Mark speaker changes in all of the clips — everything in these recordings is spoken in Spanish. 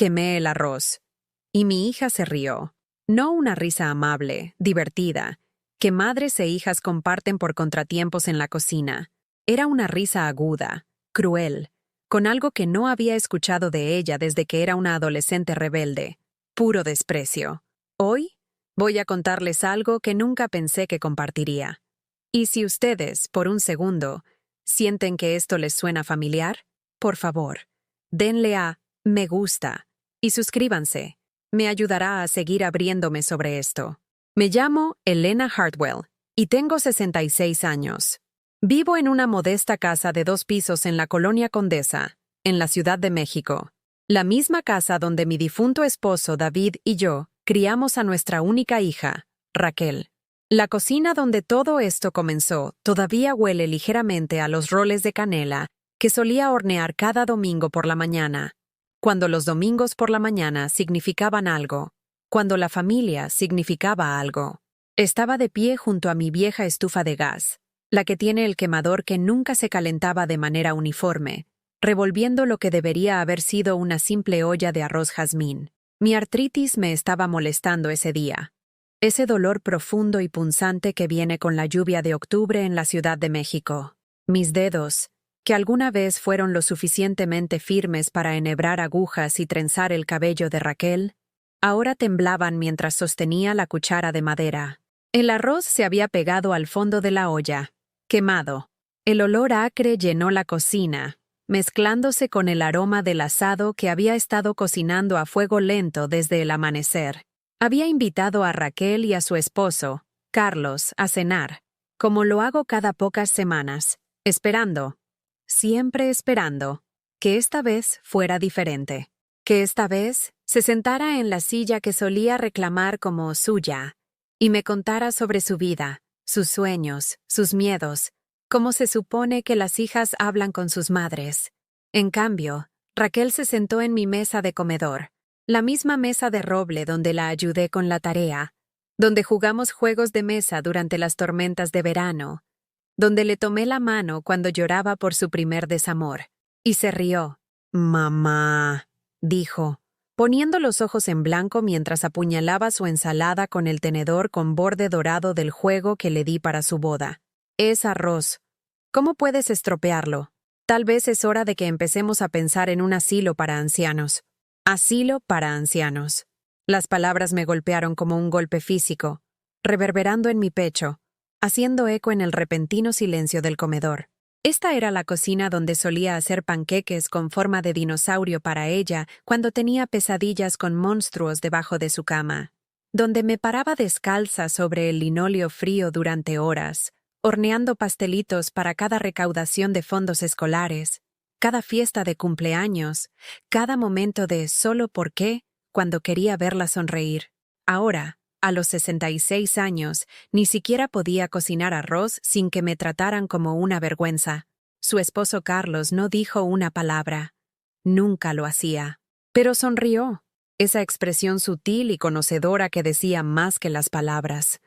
Speaker 1: Quemé el arroz. Y mi hija se rió. No una risa amable, divertida, que madres e hijas comparten por contratiempos en la cocina. Era una risa aguda, cruel, con algo que no había escuchado de ella desde que era una adolescente rebelde. Puro desprecio. Hoy voy a contarles algo que nunca pensé que compartiría. Y si ustedes, por un segundo, sienten que esto les suena familiar, por favor, denle a me gusta y suscríbanse. Me ayudará a seguir abriéndome sobre esto. Me llamo Elena Hartwell y tengo 66 años. Vivo en una modesta casa de 2 pisos en la Colonia Condesa, en la Ciudad de México. La misma casa donde mi difunto esposo David y yo criamos a nuestra única hija, Raquel. La cocina donde todo esto comenzó todavía huele ligeramente a los roles de canela que solía hornear cada domingo por la mañana, cuando los domingos por la mañana significaban algo, cuando la familia significaba algo. Estaba de pie junto a mi vieja estufa de gas, la que tiene el quemador que nunca se calentaba de manera uniforme, revolviendo lo que debería haber sido una simple olla de arroz jazmín. Mi artritis me estaba molestando ese día. Ese dolor profundo y punzante que viene con la lluvia de octubre en la Ciudad de México. Mis dedos, que alguna vez fueron lo suficientemente firmes para enhebrar agujas y trenzar el cabello de Raquel, ahora temblaban mientras sostenía la cuchara de madera. El arroz se había pegado al fondo de la olla, quemado. El olor acre llenó la cocina, mezclándose con el aroma del asado que había estado cocinando a fuego lento desde el amanecer. Había invitado a Raquel y a su esposo, Carlos, a cenar, como lo hago cada pocas semanas, esperando, siempre esperando, que esta vez fuera diferente. Que esta vez se sentara en la silla que solía reclamar como suya y me contara sobre su vida, sus sueños, sus miedos, cómo se supone que las hijas hablan con sus madres. En cambio, Raquel se sentó en mi mesa de comedor, la misma mesa de roble donde la ayudé con la tarea, donde jugamos juegos de mesa durante las tormentas de verano, donde le tomé la mano cuando lloraba por su primer desamor, y se rió. «Mamá», dijo, poniendo los ojos en blanco mientras apuñalaba su ensalada con el tenedor con borde dorado del juego que le di para su boda. «Es arroz. ¿Cómo puedes estropearlo? Tal vez es hora de que empecemos a pensar en un asilo para ancianos». Asilo para ancianos. Las palabras me golpearon como un golpe físico, reverberando en mi pecho, haciendo eco en el repentino silencio del comedor. Esta era la cocina donde solía hacer panqueques con forma de dinosaurio para ella cuando tenía pesadillas con monstruos debajo de su cama, donde me paraba descalza sobre el linóleo frío durante horas, horneando pastelitos para cada recaudación de fondos escolares, cada fiesta de cumpleaños, cada momento de solo por qué, cuando quería verla sonreír. Ahora, a los 66 años, ni siquiera podía cocinar arroz sin que me trataran como una vergüenza. Su esposo Carlos no dijo una palabra. Nunca lo hacía. Pero sonrió. Esa expresión sutil y conocedora que decía más que las palabras.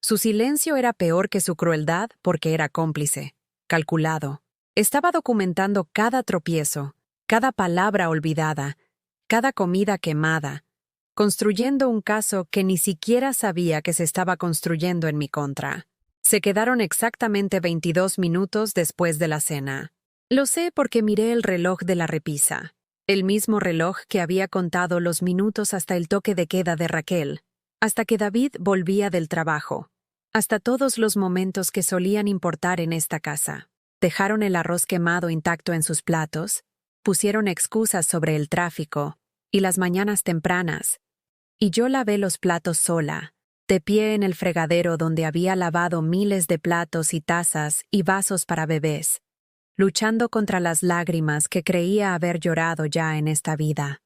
Speaker 1: Su silencio era peor que su crueldad porque era cómplice, calculado. Estaba documentando cada tropiezo, cada palabra olvidada, cada comida quemada, construyendo un caso que ni siquiera sabía que se estaba construyendo en mi contra. Se quedaron exactamente 22 minutos después de la cena. Lo sé porque miré el reloj de la repisa, el mismo reloj que había contado los minutos hasta el toque de queda de Raquel, hasta que David volvía del trabajo, hasta todos los momentos que solían importar en esta casa. Dejaron el arroz quemado intacto en sus platos, pusieron excusas sobre el tráfico y las mañanas tempranas, y yo lavé los platos sola, de pie en el fregadero donde había lavado miles de platos y tazas y vasos para bebés, luchando contra las lágrimas que creía haber llorado ya en esta vida.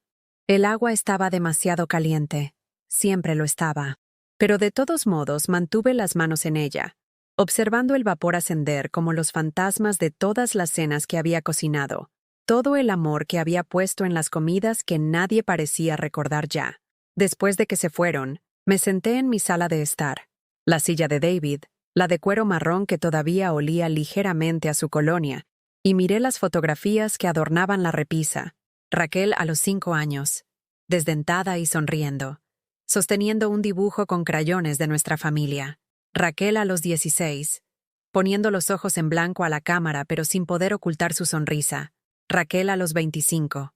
Speaker 1: El agua estaba demasiado caliente, siempre lo estaba, pero de todos modos mantuve las manos en ella, observando el vapor ascender como los fantasmas de todas las cenas que había cocinado, todo el amor que había puesto en las comidas que nadie parecía recordar ya. Después de que se fueron, me senté en mi sala de estar, la silla de David, la de cuero marrón que todavía olía ligeramente a su colonia, y miré las fotografías que adornaban la repisa. Raquel a los 5 años, desdentada y sonriendo, sosteniendo un dibujo con crayones de nuestra familia. Raquel a los 16, poniendo los ojos en blanco a la cámara pero sin poder ocultar su sonrisa. Raquel a los 25,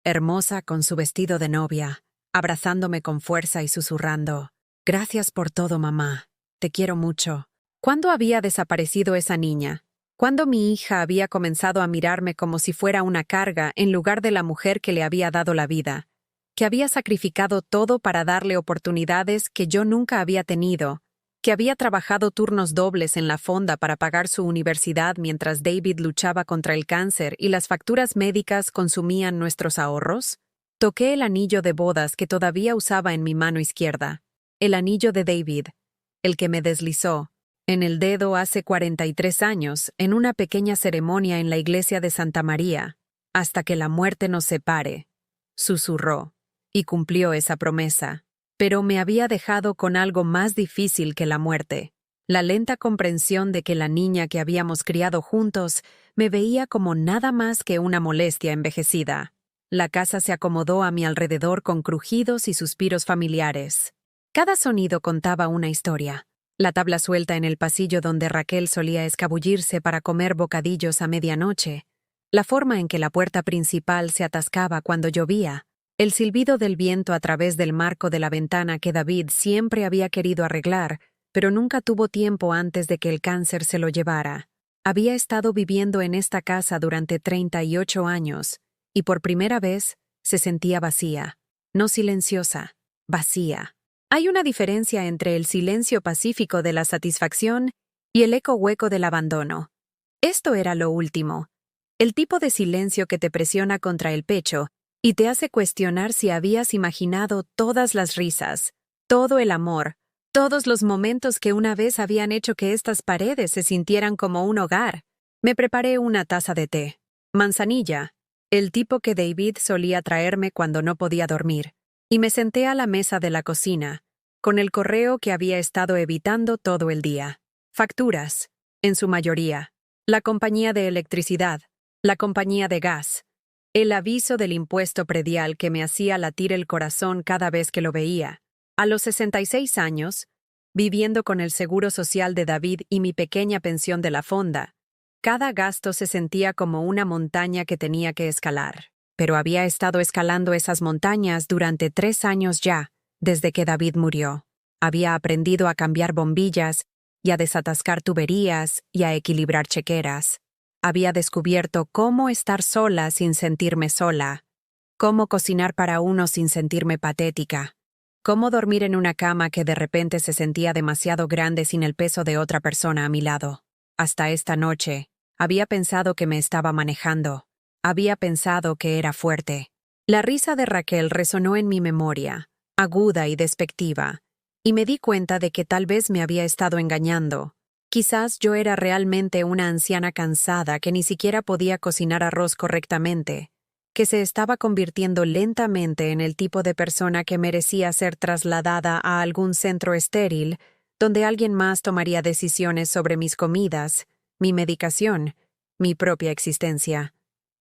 Speaker 1: hermosa con su vestido de novia, abrazándome con fuerza y susurrando: «Gracias por todo, mamá. Te quiero mucho». ¿Cuándo había desaparecido esa niña? ¿Cuándo mi hija había comenzado a mirarme como si fuera una carga en lugar de la mujer que le había dado la vida, que había sacrificado todo para darle oportunidades que yo nunca había tenido, que había trabajado turnos dobles en la fonda para pagar su universidad mientras David luchaba contra el cáncer y las facturas médicas consumían nuestros ahorros? Toqué el anillo de bodas que todavía usaba en mi mano izquierda, el anillo de David, el que me deslizó en el dedo hace 43 años en una pequeña ceremonia en la iglesia de Santa María, hasta que la muerte nos separe, susurró, y cumplió esa promesa. Pero me había dejado con algo más difícil que la muerte, la lenta comprensión de que la niña que habíamos criado juntos me veía como nada más que una molestia envejecida. La casa se acomodó a mi alrededor con crujidos y suspiros familiares. Cada sonido contaba una historia. La tabla suelta en el pasillo donde Raquel solía escabullirse para comer bocadillos a medianoche, la forma en que la puerta principal se atascaba cuando llovía, el silbido del viento a través del marco de la ventana que David siempre había querido arreglar, pero nunca tuvo tiempo antes de que el cáncer se lo llevara. Había estado viviendo en esta casa durante 38 años, y por primera vez se sentía vacía, no silenciosa, vacía. Hay una diferencia entre el silencio pacífico de la satisfacción y el eco hueco del abandono. Esto era lo último, el tipo de silencio que te presiona contra el pecho y te hace cuestionar si habías imaginado todas las risas, todo el amor, todos los momentos que una vez habían hecho que estas paredes se sintieran como un hogar. Me preparé una taza de té, manzanilla, el tipo que David solía traerme cuando no podía dormir, y me senté a la mesa de la cocina, con el correo que había estado evitando todo el día. Facturas, en su mayoría, la compañía de electricidad, la compañía de gas, el aviso del impuesto predial que me hacía latir el corazón cada vez que lo veía. A los 66 años, viviendo con el seguro social de David y mi pequeña pensión de la fonda, cada gasto se sentía como una montaña que tenía que escalar. Pero había estado escalando esas montañas durante 3 años ya, desde que David murió. Había aprendido a cambiar bombillas y a desatascar tuberías y a equilibrar chequeras. Había descubierto cómo estar sola sin sentirme sola, cómo cocinar para uno sin sentirme patética, cómo dormir en una cama que de repente se sentía demasiado grande sin el peso de otra persona a mi lado. Hasta esta noche, había pensado que me estaba manejando. Había pensado que era fuerte. La risa de Raquel resonó en mi memoria, aguda y despectiva, y me di cuenta de que tal vez me había estado engañando. Quizás yo era realmente una anciana cansada que ni siquiera podía cocinar arroz correctamente, que se estaba convirtiendo lentamente en el tipo de persona que merecía ser trasladada a algún centro estéril, donde alguien más tomaría decisiones sobre mis comidas, mi medicación, mi propia existencia.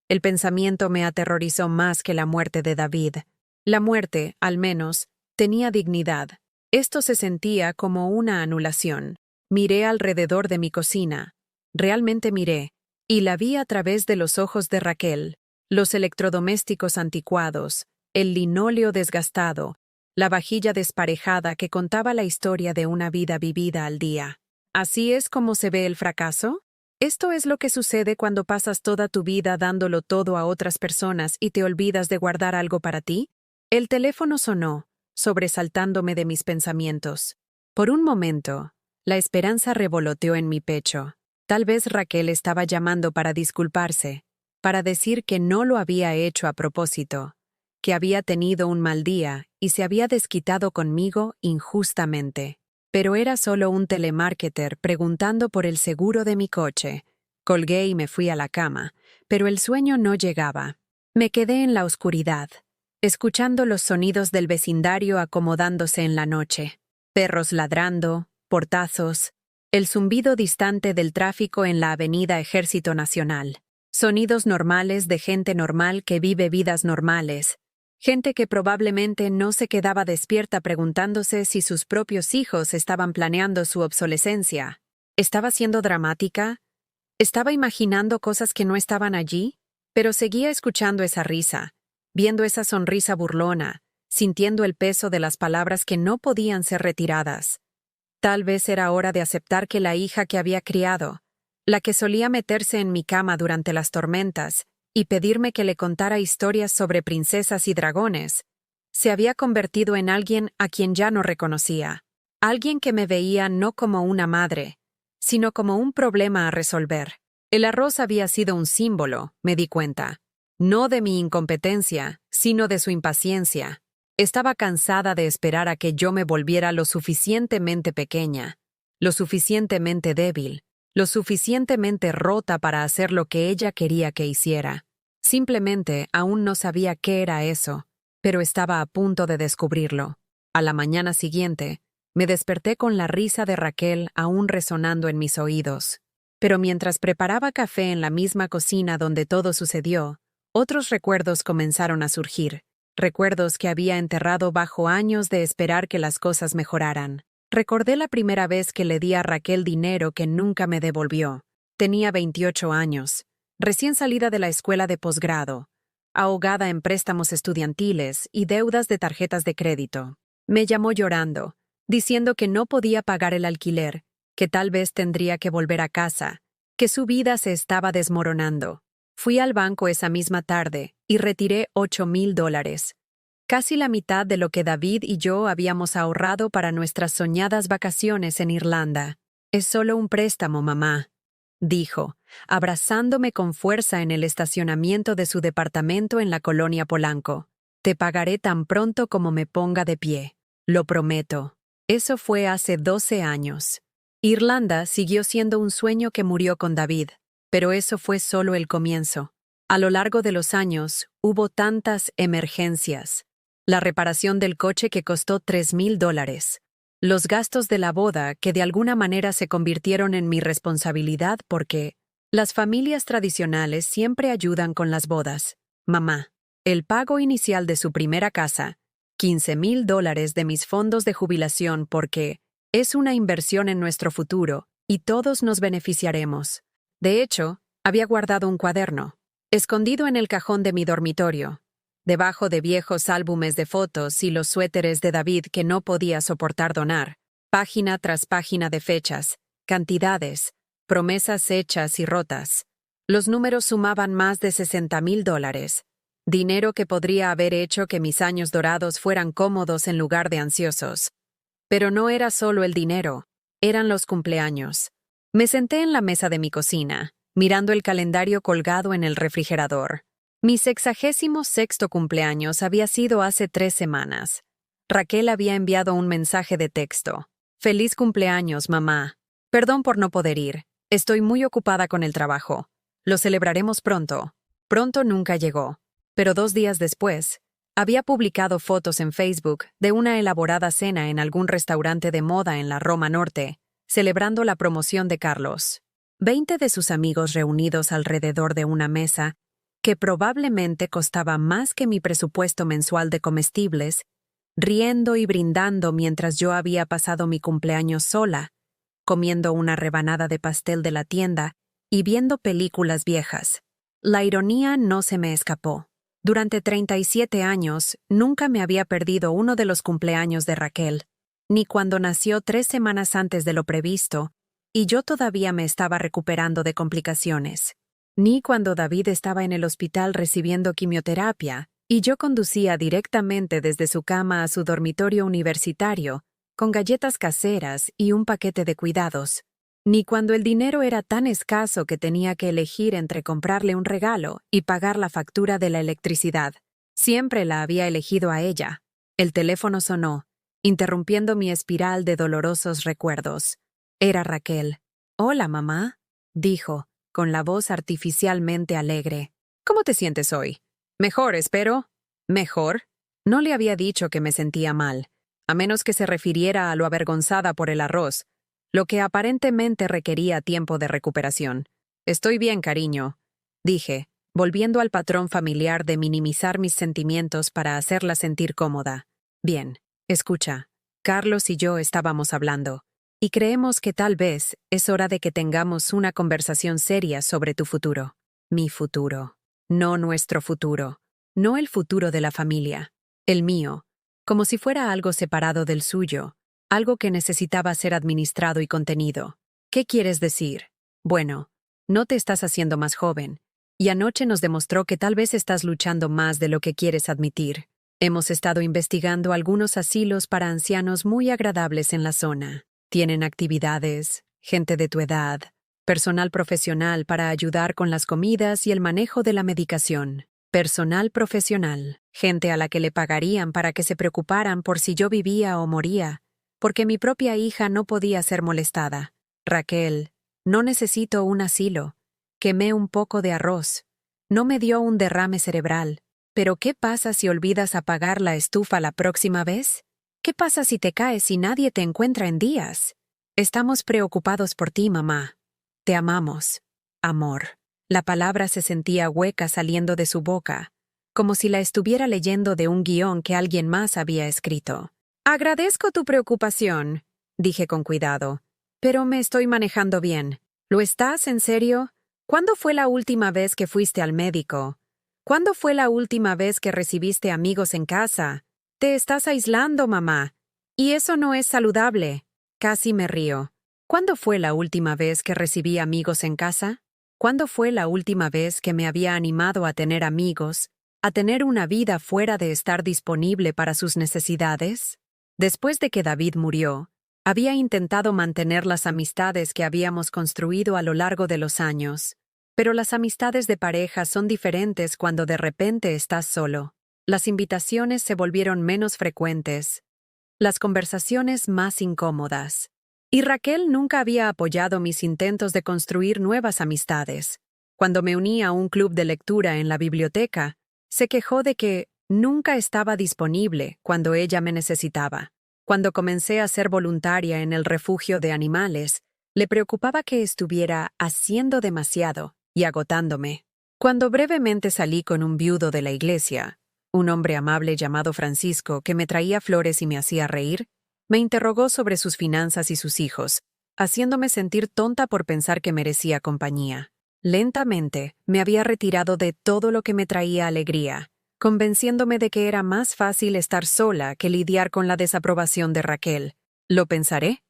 Speaker 1: El pensamiento me aterrorizó más que la muerte de David. La muerte, al menos, tenía dignidad. Esto se sentía como una anulación. Miré alrededor de mi cocina. Realmente miré, y la vi a través de los ojos de Raquel, los electrodomésticos anticuados, el linóleo desgastado, la vajilla desparejada que contaba la historia de una vida vivida al día. ¿Así es como se ve el fracaso? ¿Esto es lo que sucede cuando pasas toda tu vida dándolo todo a otras personas y te olvidas de guardar algo para ti? El teléfono sonó, sobresaltándome de mis pensamientos. Por un momento, la esperanza revoloteó en mi pecho. Tal vez Raquel estaba llamando para disculparse, para decir que no lo había hecho a propósito, que había tenido un mal día y se había desquitado conmigo injustamente. Pero era solo un telemarketer preguntando por el seguro de mi coche. Colgué y me fui a la cama, pero el sueño no llegaba. Me quedé en la oscuridad, escuchando los sonidos del vecindario acomodándose en la noche. Perros ladrando, portazos, el zumbido distante del tráfico en la avenida Ejército Nacional. Sonidos normales de gente normal que vive vidas normales, Gente que probablemente no se quedaba despierta preguntándose si sus propios hijos estaban planeando su obsolescencia. ¿Estaba siendo dramática? ¿Estaba imaginando cosas que no estaban allí? Pero seguía escuchando esa risa, viendo esa sonrisa burlona, sintiendo el peso de las palabras que no podían ser retiradas. Tal vez era hora de aceptar que la hija que había criado, la que solía meterse en mi cama durante las tormentas y pedirme que le contara historias sobre princesas y dragones, se había convertido en alguien a quien ya no reconocía, alguien que me veía no como una madre, sino como un problema a resolver. El arroz había sido un símbolo, me di cuenta, no de mi incompetencia, sino de su impaciencia. Estaba cansada de esperar a que yo me volviera lo suficientemente pequeña, lo suficientemente débil, lo suficientemente rota para hacer lo que ella quería que hiciera. Simplemente aún no sabía qué era eso, pero estaba a punto de descubrirlo. A la mañana siguiente, me desperté con la risa de Raquel aún resonando en mis oídos. Pero mientras preparaba café en la misma cocina donde todo sucedió, otros recuerdos comenzaron a surgir. Recuerdos que había enterrado bajo años de esperar que las cosas mejoraran. Recordé la primera vez que le di a Raquel dinero que nunca me devolvió. Tenía 28 años, recién salida de la escuela de posgrado, ahogada en préstamos estudiantiles y deudas de tarjetas de crédito. Me llamó llorando, diciendo que no podía pagar el alquiler, que tal vez tendría que volver a casa, que su vida se estaba desmoronando. Fui al banco esa misma tarde y retiré $8,000, casi la mitad de lo que David y yo habíamos ahorrado para nuestras soñadas vacaciones en Irlanda. «Es solo un préstamo, mamá», dijo, abrazándome con fuerza en el estacionamiento de su departamento en la colonia Polanco. «Te pagaré tan pronto como me ponga de pie. Lo prometo». Eso fue hace 12 años. Irlanda siguió siendo un sueño que murió con David, pero eso fue solo el comienzo. A lo largo de los años, hubo tantas emergencias. La reparación del coche que costó $3,000. Los gastos de la boda que de alguna manera se convirtieron en mi responsabilidad porque las familias tradicionales siempre ayudan con las bodas. Mamá. El pago inicial de su primera casa, $15,000 de mis fondos de jubilación porque es una inversión en nuestro futuro y todos nos beneficiaremos. De hecho, había guardado un cuaderno, escondido en el cajón de mi dormitorio, debajo de viejos álbumes de fotos y los suéteres de David que no podía soportar donar, página tras página de fechas, cantidades, promesas hechas y rotas. Los números sumaban más de $60,000, dinero que podría haber hecho que mis años dorados fueran cómodos en lugar de ansiosos. Pero no era solo el dinero, eran los cumpleaños. Me senté en la mesa de mi cocina, mirando el calendario colgado en el refrigerador. Mi 66º cumpleaños había sido hace 3 semanas. Raquel había enviado un mensaje de texto. «Feliz cumpleaños, mamá. Perdón por no poder ir. Estoy muy ocupada con el trabajo. Lo celebraremos pronto». Pronto nunca llegó. Pero 2 días después, había publicado fotos en Facebook de una elaborada cena en algún restaurante de moda en la Roma Norte, celebrando la promoción de Carlos. 20 de sus amigos reunidos alrededor de una mesa, que probablemente costaba más que mi presupuesto mensual de comestibles, riendo y brindando mientras yo había pasado mi cumpleaños sola, comiendo una rebanada de pastel de la tienda y viendo películas viejas. La ironía no se me escapó. Durante 37 años, nunca me había perdido uno de los cumpleaños de Raquel, ni cuando nació 3 semanas antes de lo previsto, y yo todavía me estaba recuperando de complicaciones, ni cuando David estaba en el hospital recibiendo quimioterapia, y yo conducía directamente desde su cama a su dormitorio universitario, con galletas caseras y un paquete de cuidados, ni cuando el dinero era tan escaso que tenía que elegir entre comprarle un regalo y pagar la factura de la electricidad. Siempre la había elegido a ella. El teléfono sonó, interrumpiendo mi espiral de dolorosos recuerdos. Era Raquel. «Hola, mamá», dijo, con la voz artificialmente alegre. «¿Cómo te sientes hoy?» «Mejor, espero». «¿Mejor?» No le había dicho que me sentía mal, a menos que se refiriera a lo avergonzada por el arroz, lo que aparentemente requería tiempo de recuperación. «Estoy bien, cariño», dije, volviendo al patrón familiar de minimizar mis sentimientos para hacerla sentir cómoda. Bien, escucha, Carlos y yo estábamos hablando, y creemos que tal vez es hora de que tengamos una conversación seria sobre tu futuro. Mi futuro. No nuestro futuro. No el futuro de la familia. El mío. Como si fuera algo separado del suyo. Algo que necesitaba ser administrado y contenido. ¿Qué quieres decir? Bueno, no te estás haciendo más joven. Y anoche nos demostró que tal vez estás luchando más de lo que quieres admitir. Hemos estado investigando algunos asilos para ancianos muy agradables en la zona. Tienen actividades, gente de tu edad, personal profesional para ayudar con las comidas y el manejo de la medicación. Personal profesional, gente a la que le pagarían para que se preocuparan por si yo vivía o moría, porque mi propia hija no podía ser molestada. Raquel, no necesito un asilo. Quemé un poco de arroz. No me dio un derrame cerebral. Pero ¿qué pasa si olvidas apagar la estufa la próxima vez? ¿Qué pasa si te caes y nadie te encuentra en días? Estamos preocupados por ti, mamá. Te amamos. Amor. La palabra se sentía hueca saliendo de su boca, como si la estuviera leyendo de un guión que alguien más había escrito. Agradezco tu preocupación, dije con cuidado, pero me estoy manejando bien. ¿Lo estás, en serio? ¿Cuándo fue la última vez que fuiste al médico? ¿Cuándo fue la última vez que recibiste amigos en casa? Te estás aislando, mamá. Y eso no es saludable. Casi me río. ¿Cuándo fue la última vez que recibí amigos en casa? ¿Cuándo fue la última vez que me había animado a tener amigos, a tener una vida fuera de estar disponible para sus necesidades? Después de que David murió, había intentado mantener las amistades que habíamos construido a lo largo de los años. Pero las amistades de pareja son diferentes cuando de repente estás solo. Las invitaciones se volvieron menos frecuentes, las conversaciones más incómodas. Y Raquel nunca había apoyado mis intentos de construir nuevas amistades. Cuando me uní a un club de lectura en la biblioteca, se quejó de que nunca estaba disponible cuando ella me necesitaba. Cuando comencé a ser voluntaria en el refugio de animales, le preocupaba que estuviera haciendo demasiado y agotándome. Cuando brevemente salí con un viudo de la iglesia, un hombre amable llamado Francisco que me traía flores y me hacía reír, me interrogó sobre sus finanzas y sus hijos, haciéndome sentir tonta por pensar que merecía compañía. Lentamente, me había retirado de todo lo que me traía alegría, convenciéndome de que era más fácil estar sola que lidiar con la desaprobación de Raquel. «¿Lo pensaré?»,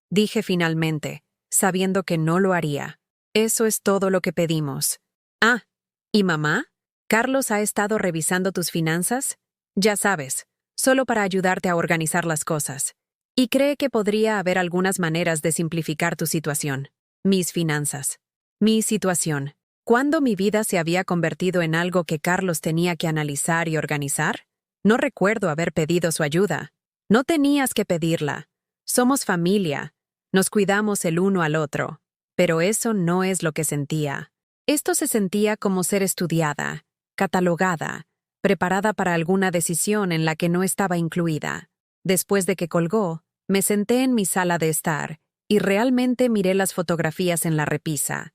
Speaker 1: dije finalmente, sabiendo que no lo haría. «Eso es todo lo que pedimos». «Ah, ¿y mamá? ¿Carlos ha estado revisando tus finanzas? Ya sabes, solo para ayudarte a organizar las cosas. Y cree que podría haber algunas maneras de simplificar tu situación. Mis finanzas. Mi situación. ¿Cuándo mi vida se había convertido en algo que Carlos tenía que analizar y organizar? No recuerdo haber pedido su ayuda. No tenías que pedirla. Somos familia. Nos cuidamos el uno al otro. Pero eso no es lo que sentía. Esto se sentía como ser estudiada, catalogada, preparada para alguna decisión en la que no estaba incluida. Después de que colgó, me senté en mi sala de estar y realmente miré las fotografías en la repisa.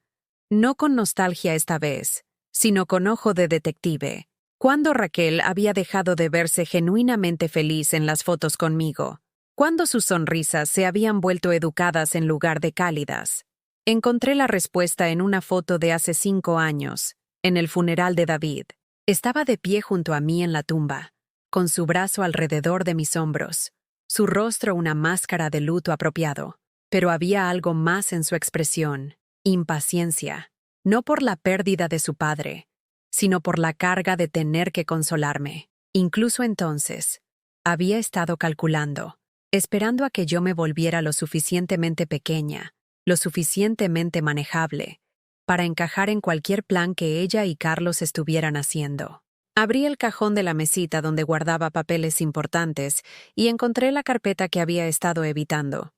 Speaker 1: No con nostalgia esta vez, sino con ojo de detective. ¿Cuándo Raquel había dejado de verse genuinamente feliz en las fotos conmigo? ¿Cuándo sus sonrisas se habían vuelto educadas en lugar de cálidas? Encontré la respuesta en una foto de hace 5 años, en el funeral de David. Estaba de pie junto a mí en la tumba, con su brazo alrededor de mis hombros, su rostro una máscara de luto apropiado. Pero había algo más en su expresión, impaciencia, no por la pérdida de su padre, sino por la carga de tener que consolarme. Incluso entonces, había estado calculando, esperando a que yo me volviera lo suficientemente pequeña, lo suficientemente manejable, para encajar en cualquier plan que ella y Carlos estuvieran haciendo. Abrí el cajón de la mesita donde guardaba papeles importantes y encontré la carpeta que había estado evitando.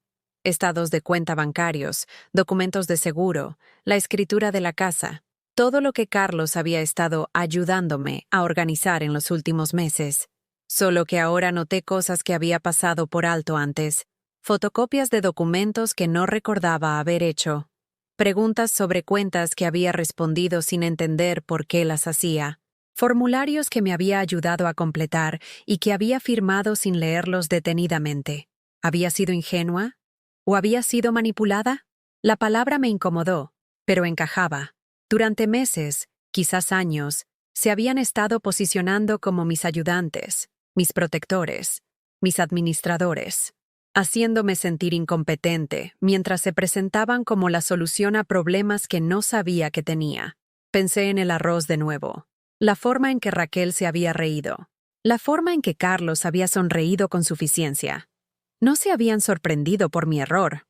Speaker 1: Estados de cuenta bancarios, documentos de seguro, la escritura de la casa, todo lo que Carlos había estado ayudándome a organizar en los últimos meses. Solo que ahora noté cosas que había pasado por alto antes, fotocopias de documentos que no recordaba haber hecho. preguntas sobre cuentas que había respondido sin entender por qué las hacía, formularios que me había ayudado a completar y que había firmado sin leerlos detenidamente. ¿Había sido ingenua? ¿O había sido manipulada? La palabra me incomodó, pero encajaba. Durante meses, quizás años, se habían estado posicionando como mis ayudantes, mis protectores, mis administradores, haciéndome sentir incompetente mientras se presentaban como la solución a problemas que no sabía que tenía. Pensé en el arroz de nuevo, la forma en que Raquel se había reído, la forma en que Carlos había sonreído con suficiencia. No se habían sorprendido por mi error,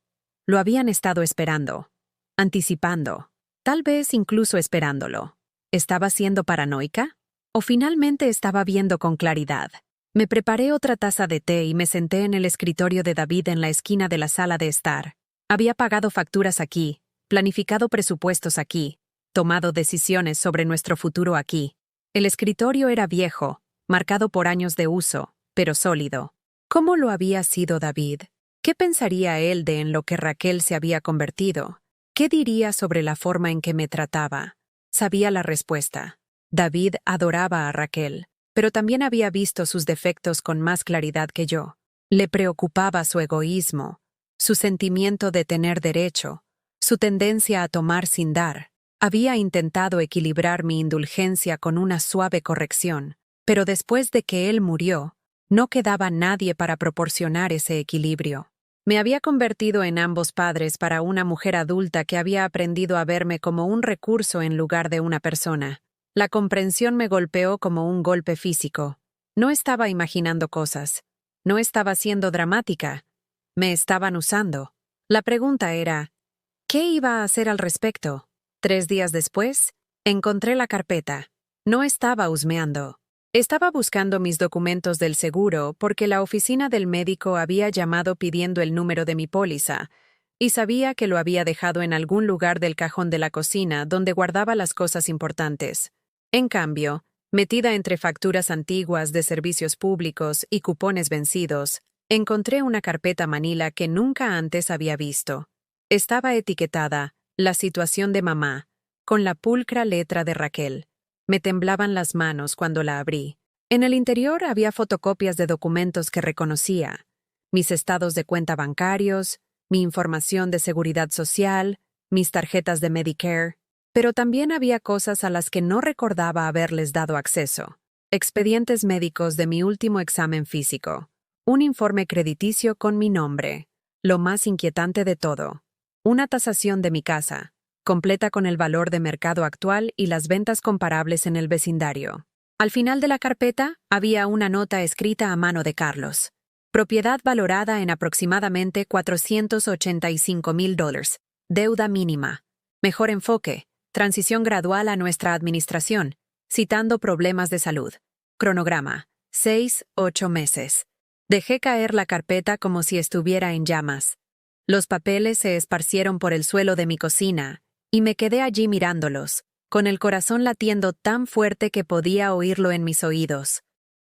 Speaker 1: lo habían estado esperando, anticipando, tal vez incluso esperándolo. ¿Estaba siendo paranoica? ¿O finalmente estaba viendo con claridad? Me preparé otra taza de té y me senté en el escritorio de David en la esquina de la sala de estar. Había pagado facturas aquí, planificado presupuestos aquí, tomado decisiones sobre nuestro futuro aquí. El escritorio era viejo, marcado por años de uso, pero sólido. ¿Cómo lo había sido David? ¿Qué pensaría él de en lo que Raquel se había convertido? ¿Qué diría sobre la forma en que me trataba? Sabía la respuesta. David adoraba a Raquel, pero también había visto sus defectos con más claridad que yo. Le preocupaba su egoísmo, su sentimiento de tener derecho, su tendencia a tomar sin dar. Había intentado equilibrar mi indulgencia con una suave corrección, pero después de que él murió, no quedaba nadie para proporcionar ese equilibrio. Me había convertido en ambos padres para una mujer adulta que había aprendido a verme como un recurso en lugar de una persona. La comprensión me golpeó como un golpe físico. No estaba imaginando cosas. No estaba siendo dramática. Me estaban usando. La pregunta era, ¿qué iba a hacer al respecto? 3 días después, encontré la carpeta. No estaba husmeando. Estaba buscando mis documentos del seguro porque la oficina del médico había llamado pidiendo el número de mi póliza, y sabía que lo había dejado en algún lugar del cajón de la cocina donde guardaba las cosas importantes. En cambio, metida entre facturas antiguas de servicios públicos y cupones vencidos, encontré una carpeta manila que nunca antes había visto. Estaba etiquetada «La situación de mamá», con la pulcra letra de Raquel. Me temblaban las manos cuando la abrí. En el interior había fotocopias de documentos que reconocía, mis estados de cuenta bancarios, mi información de seguridad social, mis tarjetas de Medicare, pero también había cosas a las que no recordaba haberles dado acceso. Expedientes médicos de mi último examen físico, un informe crediticio con mi nombre, lo más inquietante de todo, una tasación de mi casa, completa con el valor de mercado actual y las ventas comparables en el vecindario. Al final de la carpeta había una nota escrita a mano de Carlos. Propiedad valorada en aproximadamente $485,000. Deuda mínima. Mejor enfoque. Transición gradual a nuestra administración. Citando problemas de salud. Cronograma. 6-8 meses. Dejé caer la carpeta como si estuviera en llamas. Los papeles se esparcieron por el suelo de mi cocina, y me quedé allí mirándolos, con el corazón latiendo tan fuerte que podía oírlo en mis oídos.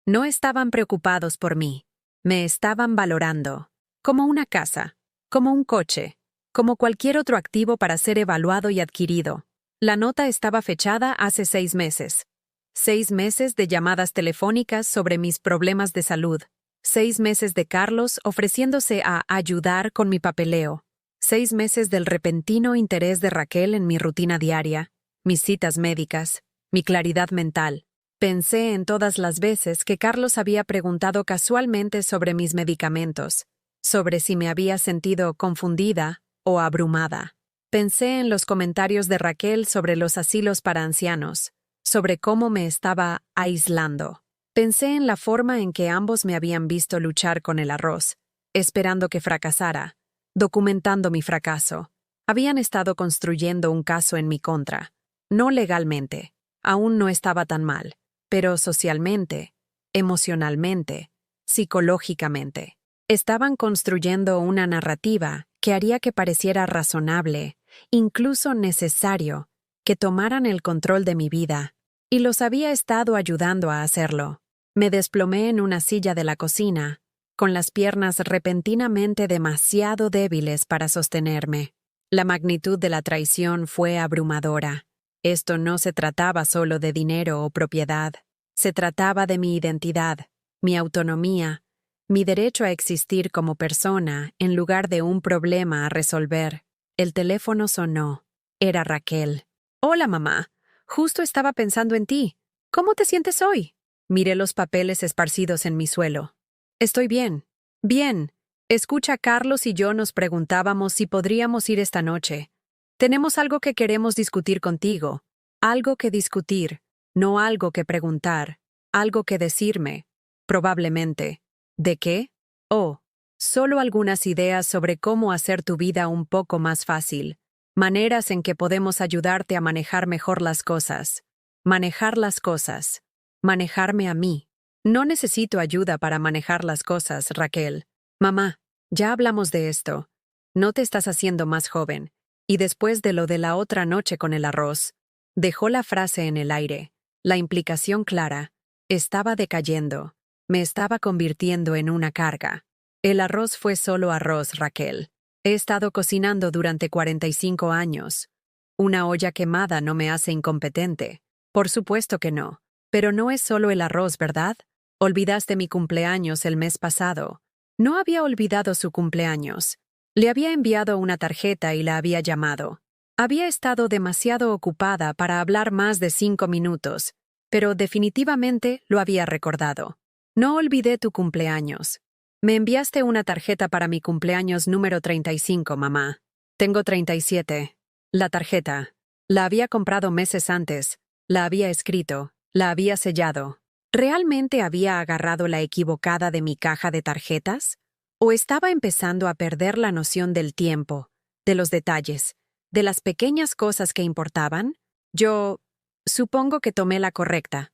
Speaker 1: No estaban preocupados por mí. Me estaban valorando. Como una casa, como un coche, como cualquier otro activo para ser evaluado y adquirido. La nota estaba fechada hace 6 meses. 6 meses de llamadas telefónicas sobre mis problemas de salud. 6 meses de Carlos ofreciéndose a ayudar con mi papeleo. 6 meses del repentino interés de Raquel en mi rutina diaria, mis citas médicas, mi claridad mental. Pensé en todas las veces que Carlos había preguntado casualmente sobre mis medicamentos, sobre si me había sentido confundida o abrumada. Pensé en los comentarios de Raquel sobre los asilos para ancianos, sobre cómo me estaba aislando. Pensé en la forma en que ambos me habían visto luchar con el arroz, esperando que fracasara, documentando mi fracaso. Habían estado construyendo un caso en mi contra. No legalmente, aún no estaba tan mal, pero socialmente, emocionalmente, psicológicamente. Estaban construyendo una narrativa que haría que pareciera razonable, incluso necesario, que tomaran el control de mi vida, y los había estado ayudando a hacerlo. Me desplomé en una silla de la cocina, con las piernas repentinamente demasiado débiles para sostenerme. La magnitud de la traición fue abrumadora. Esto no se trataba solo de dinero o propiedad. Se trataba de mi identidad, mi autonomía, mi derecho a existir como persona en lugar de un problema a resolver. El teléfono sonó. Era Raquel. Hola, mamá. Justo estaba pensando en ti. ¿Cómo te sientes hoy? Miré los papeles esparcidos en mi suelo. Estoy bien. Bien. Escucha, Carlos y yo nos preguntábamos si podríamos ir esta noche. Tenemos algo que queremos discutir contigo. Algo que discutir, no algo que preguntar. Algo que decirme. Probablemente. ¿De qué? Oh, solo algunas ideas sobre cómo hacer tu vida un poco más fácil. Maneras en que podemos ayudarte a manejar mejor las cosas. Manejar las cosas. Manejarme a mí. No necesito ayuda para manejar las cosas, Raquel. Mamá, ya hablamos de esto. No te estás haciendo más joven. Y después de lo de la otra noche con el arroz, dejó la frase en el aire. La implicación clara. Estaba decayendo. Me estaba convirtiendo en una carga. El arroz fue solo arroz, Raquel. He estado cocinando durante 45 años. Una olla quemada no me hace incompetente. Por supuesto que no. Pero no es solo el arroz, ¿verdad? Olvidaste mi cumpleaños el mes pasado. No había olvidado su cumpleaños. Le había enviado una tarjeta y la había llamado. Había estado demasiado ocupada para hablar más de 5 minutos, pero definitivamente lo había recordado. No olvidé tu cumpleaños. Me enviaste una tarjeta para mi cumpleaños número 35, mamá. Tengo 37. La tarjeta. La había comprado meses antes. La había escrito. La había sellado. ¿Realmente había agarrado la equivocada de mi caja de tarjetas? ¿O estaba empezando a perder la noción del tiempo, de los detalles, de las pequeñas cosas que importaban? Yo supongo que tomé la correcta.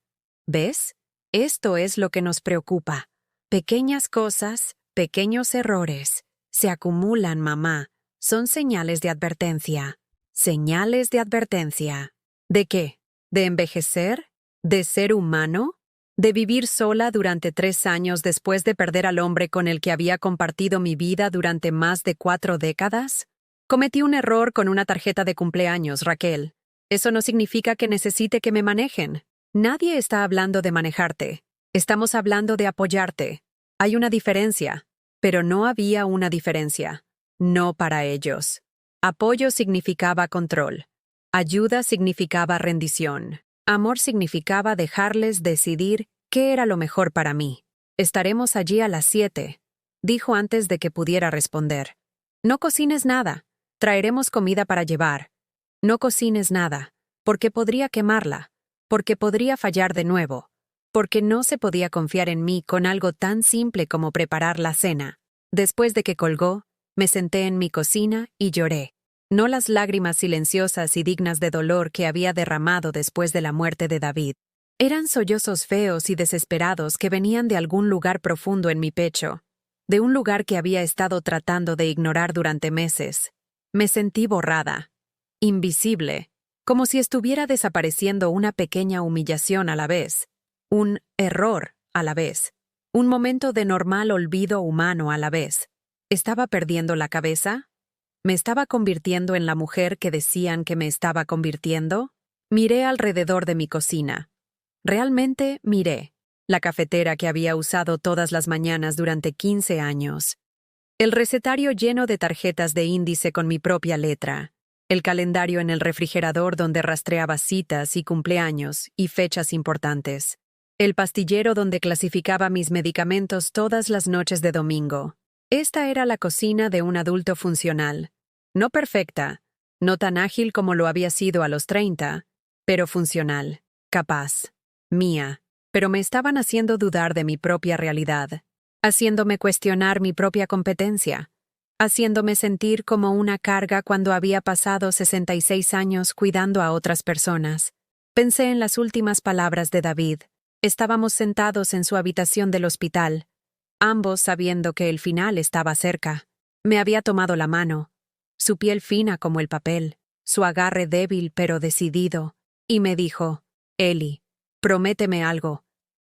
Speaker 1: ¿Ves? Esto es lo que nos preocupa. Pequeñas cosas, pequeños errores. Se acumulan, mamá. Son señales de advertencia. Señales de advertencia. ¿De qué? ¿De envejecer? ¿De ser humano? ¿De vivir sola durante 3 años después de perder al hombre con el que había compartido mi vida durante más de 4 décadas? Cometí un error con una tarjeta de cumpleaños, Raquel. Eso no significa que necesite que me manejen. Nadie está hablando de manejarte. Estamos hablando de apoyarte. Hay una diferencia, pero no había una diferencia. No para ellos. Apoyo significaba control. Ayuda significaba rendición. Amor significaba dejarles decidir qué era lo mejor para mí. Estaremos allí a las 7, dijo antes de que pudiera responder. No cocines nada. Traeremos comida para llevar. No cocines nada, porque podría quemarla, porque podría fallar de nuevo, porque no se podía confiar en mí con algo tan simple como preparar la cena. Después de que colgó, me senté en mi cocina y lloré. No las lágrimas silenciosas y dignas de dolor que había derramado después de la muerte de David. Eran sollozos feos y desesperados que venían de algún lugar profundo en mi pecho, de un lugar que había estado tratando de ignorar durante meses. Me sentí borrada, invisible, como si estuviera desapareciendo una pequeña humillación a la vez, un error a la vez, un momento de normal olvido humano a la vez. ¿Estaba perdiendo la cabeza? ¿Me estaba convirtiendo en la mujer que decían que me estaba convirtiendo? Miré alrededor de mi cocina. Realmente miré. La cafetera que había usado todas las mañanas durante 15 años. El recetario lleno de tarjetas de índice con mi propia letra. El calendario en el refrigerador donde rastreaba citas y cumpleaños y fechas importantes. El pastillero donde clasificaba mis medicamentos todas las noches de domingo. Esta era la cocina de un adulto funcional. No perfecta, no tan ágil como lo había sido a los 30, pero funcional, capaz, mía. Pero me estaban haciendo dudar de mi propia realidad, haciéndome cuestionar mi propia competencia, haciéndome sentir como una carga cuando había pasado 66 años cuidando a otras personas. Pensé en las últimas palabras de David. Estábamos sentados en su habitación del hospital, ambos sabiendo que el final estaba cerca. Me había tomado la mano, su piel fina como el papel, su agarre débil pero decidido, y me dijo, Eli, prométeme algo.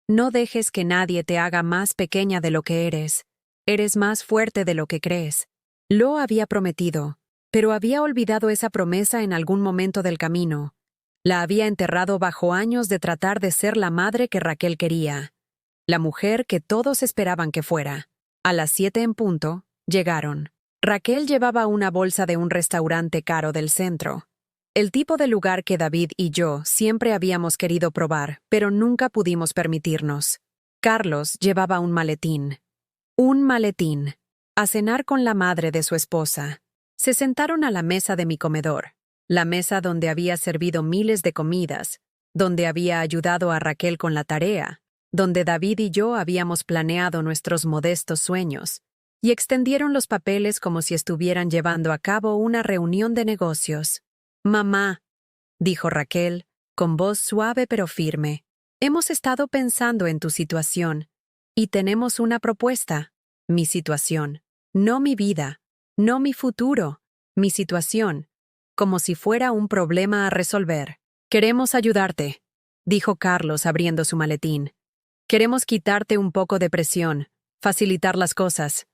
Speaker 1: No dejes que nadie te haga más pequeña de lo que eres. Eres más fuerte de lo que crees. Lo había prometido. Pero había olvidado esa promesa en algún momento del camino. La había enterrado bajo años de tratar de ser la madre que Raquel quería. La mujer que todos esperaban que fuera. A las 7 en punto, llegaron. Raquel llevaba una bolsa de un restaurante caro del centro. El tipo de lugar que David y yo siempre habíamos querido probar, pero nunca pudimos permitirnos. Carlos llevaba un maletín. Un maletín. A cenar con la madre de su esposa. Se sentaron a la mesa de mi comedor, la mesa donde había servido miles de comidas, donde había ayudado a Raquel con la tarea, donde David y yo habíamos planeado nuestros modestos sueños, y extendieron los papeles como si estuvieran llevando a cabo una reunión de negocios. «Mamá», dijo Raquel, con voz suave pero firme, «hemos estado pensando en tu situación, y tenemos una propuesta. Mi situación, no mi vida. No mi futuro, mi situación, como si fuera un problema a resolver. Queremos ayudarte», dijo Carlos abriendo su maletín. «Queremos quitarte un poco de presión, facilitar las cosas».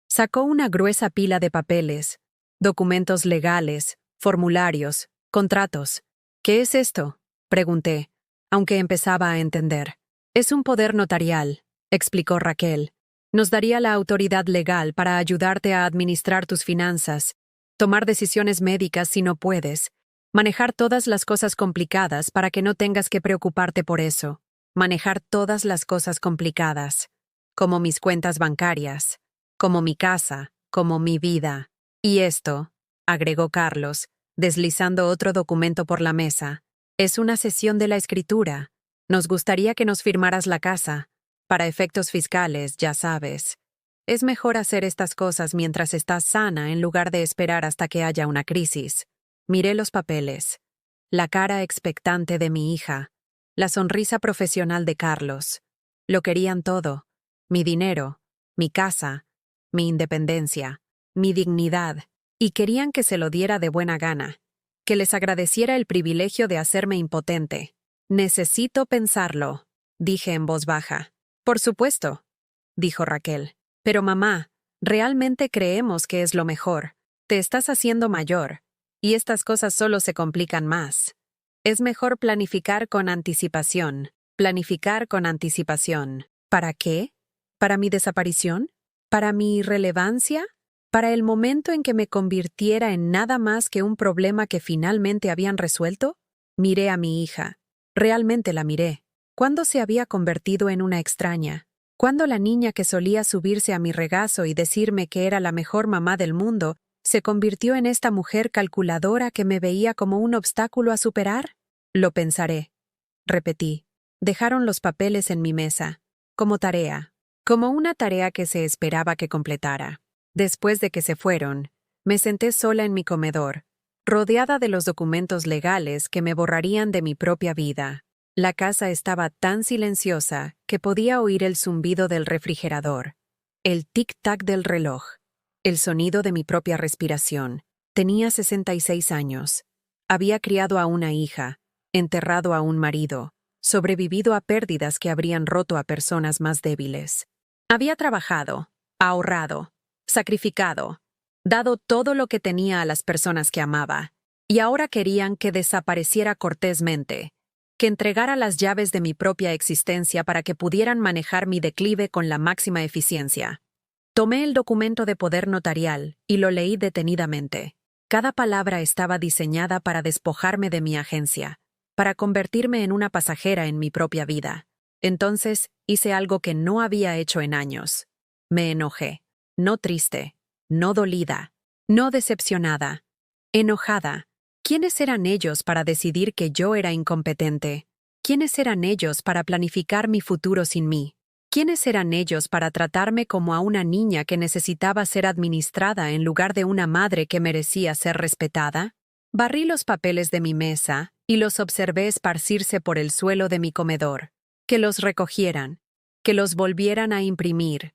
Speaker 1: Sacó una gruesa pila de papeles, documentos legales, formularios, contratos. «¿Qué es esto?», pregunté, aunque empezaba a entender. «Es un poder notarial», explicó Raquel. «Nos daría la autoridad legal para ayudarte a administrar tus finanzas, tomar decisiones médicas si no puedes, manejar todas las cosas complicadas para que no tengas que preocuparte por eso, manejar todas las cosas complicadas, como mis cuentas bancarias, como mi casa, como mi vida. Y esto», agregó Carlos, deslizando otro documento por la mesa, «es una cesión de la escritura. Nos gustaría que nos firmaras la casa. Para efectos fiscales, ya sabes. Es mejor hacer estas cosas mientras estás sana en lugar de esperar hasta que haya una crisis». Miré los papeles. La cara expectante de mi hija. La sonrisa profesional de Carlos. Lo querían todo. Mi dinero, mi casa, mi independencia, mi dignidad. Y querían que se lo diera de buena gana. Que les agradeciera el privilegio de hacerme impotente. «Necesito pensarlo», dije en voz baja. «Por supuesto», dijo Raquel. «Pero mamá, realmente creemos que es lo mejor. Te estás haciendo mayor, y estas cosas solo se complican más. Es mejor planificar con anticipación. Planificar con anticipación. ¿Para qué? ¿Para mi desaparición? ¿Para mi irrelevancia? ¿Para el momento en que me convirtiera en nada más que un problema que finalmente habían resuelto?» Miré a mi hija. Realmente la miré. ¿Cuándo se había convertido en una extraña? ¿Cuándo la niña que solía subirse a mi regazo y decirme que era la mejor mamá del mundo se convirtió en esta mujer calculadora que me veía como un obstáculo a superar? «Lo pensaré», repetí. Dejaron los papeles en mi mesa, como tarea, como una tarea que se esperaba que completara. Después de que se fueron, me senté sola en mi comedor, rodeada de los documentos legales que me borrarían de mi propia vida. La casa estaba tan silenciosa que podía oír el zumbido del refrigerador, el tic-tac del reloj, el sonido de mi propia respiración. Tenía 66 años. Había criado a una hija, enterrado a un marido, sobrevivido a pérdidas que habrían roto a personas más débiles. Había trabajado, ahorrado, sacrificado, dado todo lo que tenía a las personas que amaba, y ahora querían que desapareciera cortésmente, que entregara las llaves de mi propia existencia para que pudieran manejar mi declive con la máxima eficiencia. Tomé el documento de poder notarial y lo leí detenidamente. Cada palabra estaba diseñada para despojarme de mi agencia, para convertirme en una pasajera en mi propia vida. Entonces hice algo que no había hecho en años. Me enojé, no triste, no dolida, no decepcionada, enojada. ¿Quiénes eran ellos para decidir que yo era incompetente? ¿Quiénes eran ellos para planificar mi futuro sin mí? ¿Quiénes eran ellos para tratarme como a una niña que necesitaba ser administrada en lugar de una madre que merecía ser respetada? Barrí los papeles de mi mesa y los observé esparcirse por el suelo de mi comedor. Que los recogieran, que los volvieran a imprimir,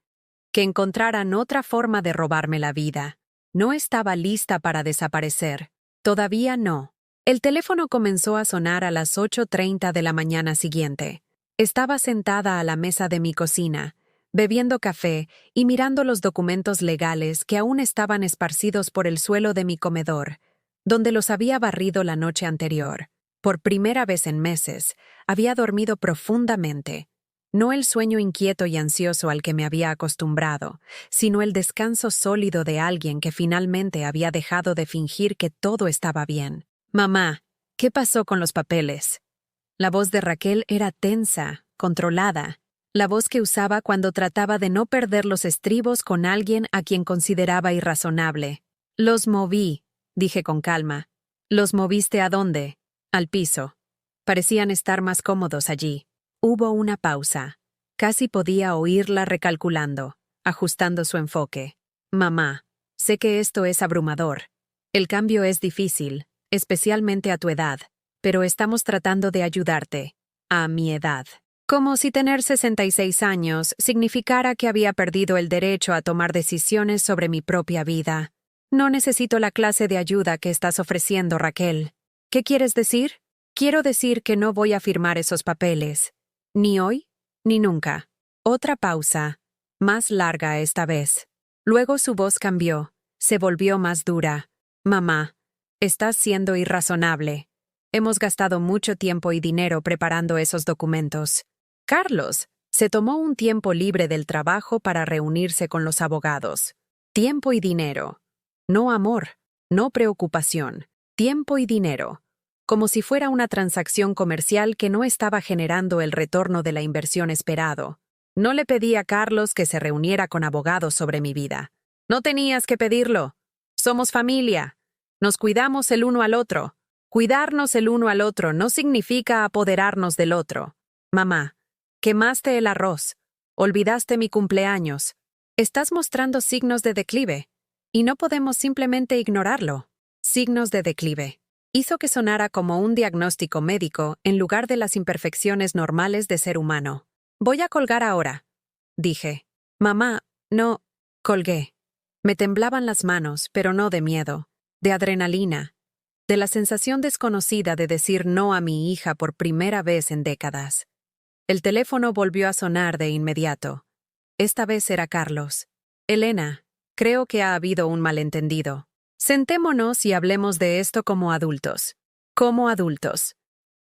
Speaker 1: que encontraran otra forma de robarme la vida. No estaba lista para desaparecer. Todavía no. El teléfono comenzó a sonar a las 8:30 de la mañana siguiente. Estaba sentada a la mesa de mi cocina, bebiendo café y mirando los documentos legales que aún estaban esparcidos por el suelo de mi comedor, donde los había barrido la noche anterior. Por primera vez en meses, había dormido profundamente. No el sueño inquieto y ansioso al que me había acostumbrado, sino el descanso sólido de alguien que finalmente había dejado de fingir que todo estaba bien. «Mamá, ¿qué pasó con los papeles?» La voz de Raquel era tensa, controlada, la voz que usaba cuando trataba de no perder los estribos con alguien a quien consideraba irrazonable. «Los moví», dije con calma. «¿Los moviste a dónde?» «Al piso». Parecían estar más cómodos allí. Hubo una pausa. Casi podía oírla recalculando, ajustando su enfoque. «Mamá, sé que esto es abrumador. El cambio es difícil, especialmente a tu edad, pero estamos tratando de ayudarte. A mi edad». Como si tener 66 años significara que había perdido el derecho a tomar decisiones sobre mi propia vida. «No necesito la clase de ayuda que estás ofreciendo, Raquel». «¿Qué quieres decir?» «Quiero decir que no voy a firmar esos papeles. Ni hoy, ni nunca». Otra pausa, más larga esta vez. Luego su voz cambió, se volvió más dura. «Mamá, estás siendo irrazonable. Hemos gastado mucho tiempo y dinero preparando esos documentos». Carlos se tomó un tiempo libre del trabajo para reunirse con los abogados. Tiempo y dinero. No amor, no preocupación. Tiempo y dinero. Como si fuera una transacción comercial que no estaba generando el retorno de la inversión esperado. No le pedí a Carlos que se reuniera con abogados sobre mi vida. No tenías que pedirlo. Somos familia. Nos cuidamos el uno al otro. Cuidarnos el uno al otro no significa apoderarnos del otro. Mamá, quemaste el arroz. Olvidaste mi cumpleaños. Estás mostrando signos de declive. Y no podemos simplemente ignorarlo. Signos de declive. Hizo que sonara como un diagnóstico médico en lugar de las imperfecciones normales de ser humano. «Voy a colgar ahora», dije. «Mamá, no». Colgué. Me temblaban las manos, pero no de miedo, de adrenalina, de la sensación desconocida de decir no a mi hija por primera vez en décadas. El teléfono volvió a sonar de inmediato. Esta vez era Carlos. «Elena, creo que ha habido un malentendido. Sentémonos y hablemos de esto como adultos». Como adultos.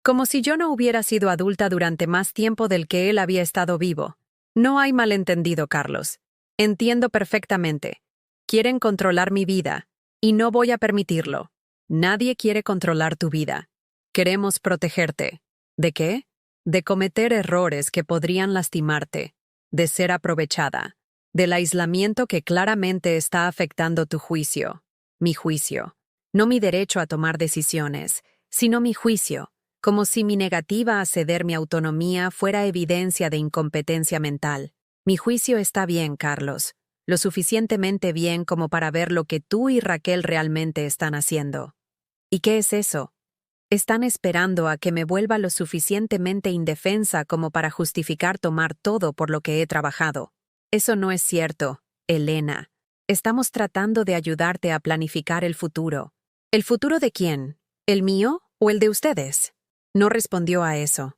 Speaker 1: Como si yo no hubiera sido adulta durante más tiempo del que él había estado vivo. «No hay malentendido, Carlos. Entiendo perfectamente. Quieren controlar mi vida, y no voy a permitirlo. Nadie quiere controlar tu vida. Queremos protegerte». ¿De qué? De cometer errores que podrían lastimarte, de ser aprovechada, del aislamiento que claramente está afectando tu juicio. Mi juicio. No mi derecho a tomar decisiones, sino mi juicio, como si mi negativa a ceder mi autonomía fuera evidencia de incompetencia mental. Mi juicio está bien, Carlos, lo suficientemente bien como para ver lo que tú y Raquel realmente están haciendo. ¿Y qué es eso? Están esperando a que me vuelva lo suficientemente indefensa como para justificar tomar todo por lo que he trabajado. Eso no es cierto, Elena. Estamos tratando de ayudarte a planificar el futuro. ¿El futuro de quién? ¿El mío o el de ustedes? No respondió a eso.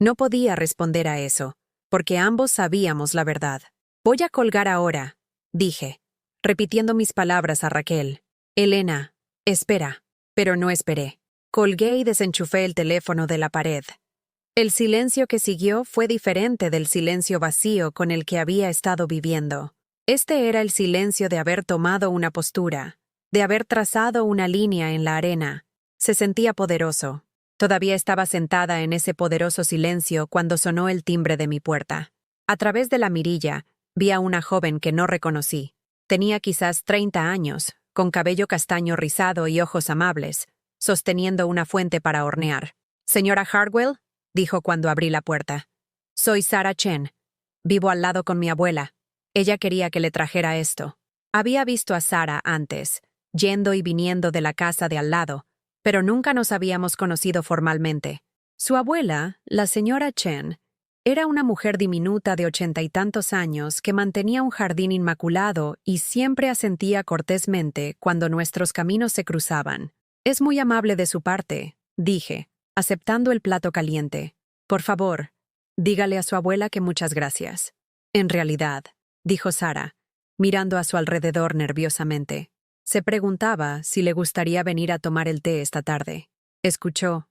Speaker 1: No podía responder a eso, porque ambos sabíamos la verdad. «Voy a colgar ahora», dije, repitiendo mis palabras a Raquel. «Elena, espera». Pero no esperé. Colgué y desenchufé el teléfono de la pared. El silencio que siguió fue diferente del silencio vacío con el que había estado viviendo. Este era el silencio de haber tomado una postura, de haber trazado una línea en la arena. Se sentía poderoso. Todavía estaba sentada en ese poderoso silencio cuando sonó el timbre de mi puerta. A través de la mirilla, vi a una joven que no reconocí. Tenía quizás 30 años, con cabello castaño rizado y ojos amables, sosteniendo una fuente para hornear. «Señora Hartwell», dijo cuando abrí la puerta. «Soy Sarah Chen. Vivo al lado con mi abuela. Ella quería que le trajera esto». Había visto a Sarah antes, yendo y viniendo de la casa de al lado, pero nunca nos habíamos conocido formalmente. Su abuela, la señora Chen, era una mujer diminuta de 80 y tantos años que mantenía un jardín inmaculado y siempre asentía cortésmente cuando nuestros caminos se cruzaban. «Es muy amable de su parte», dije, aceptando el plato caliente. «Por favor, dígale a su abuela que muchas gracias». En realidad, dijo Sara, mirando a su alrededor nerviosamente. Se preguntaba si le gustaría venir a tomar el té esta tarde. Escuchó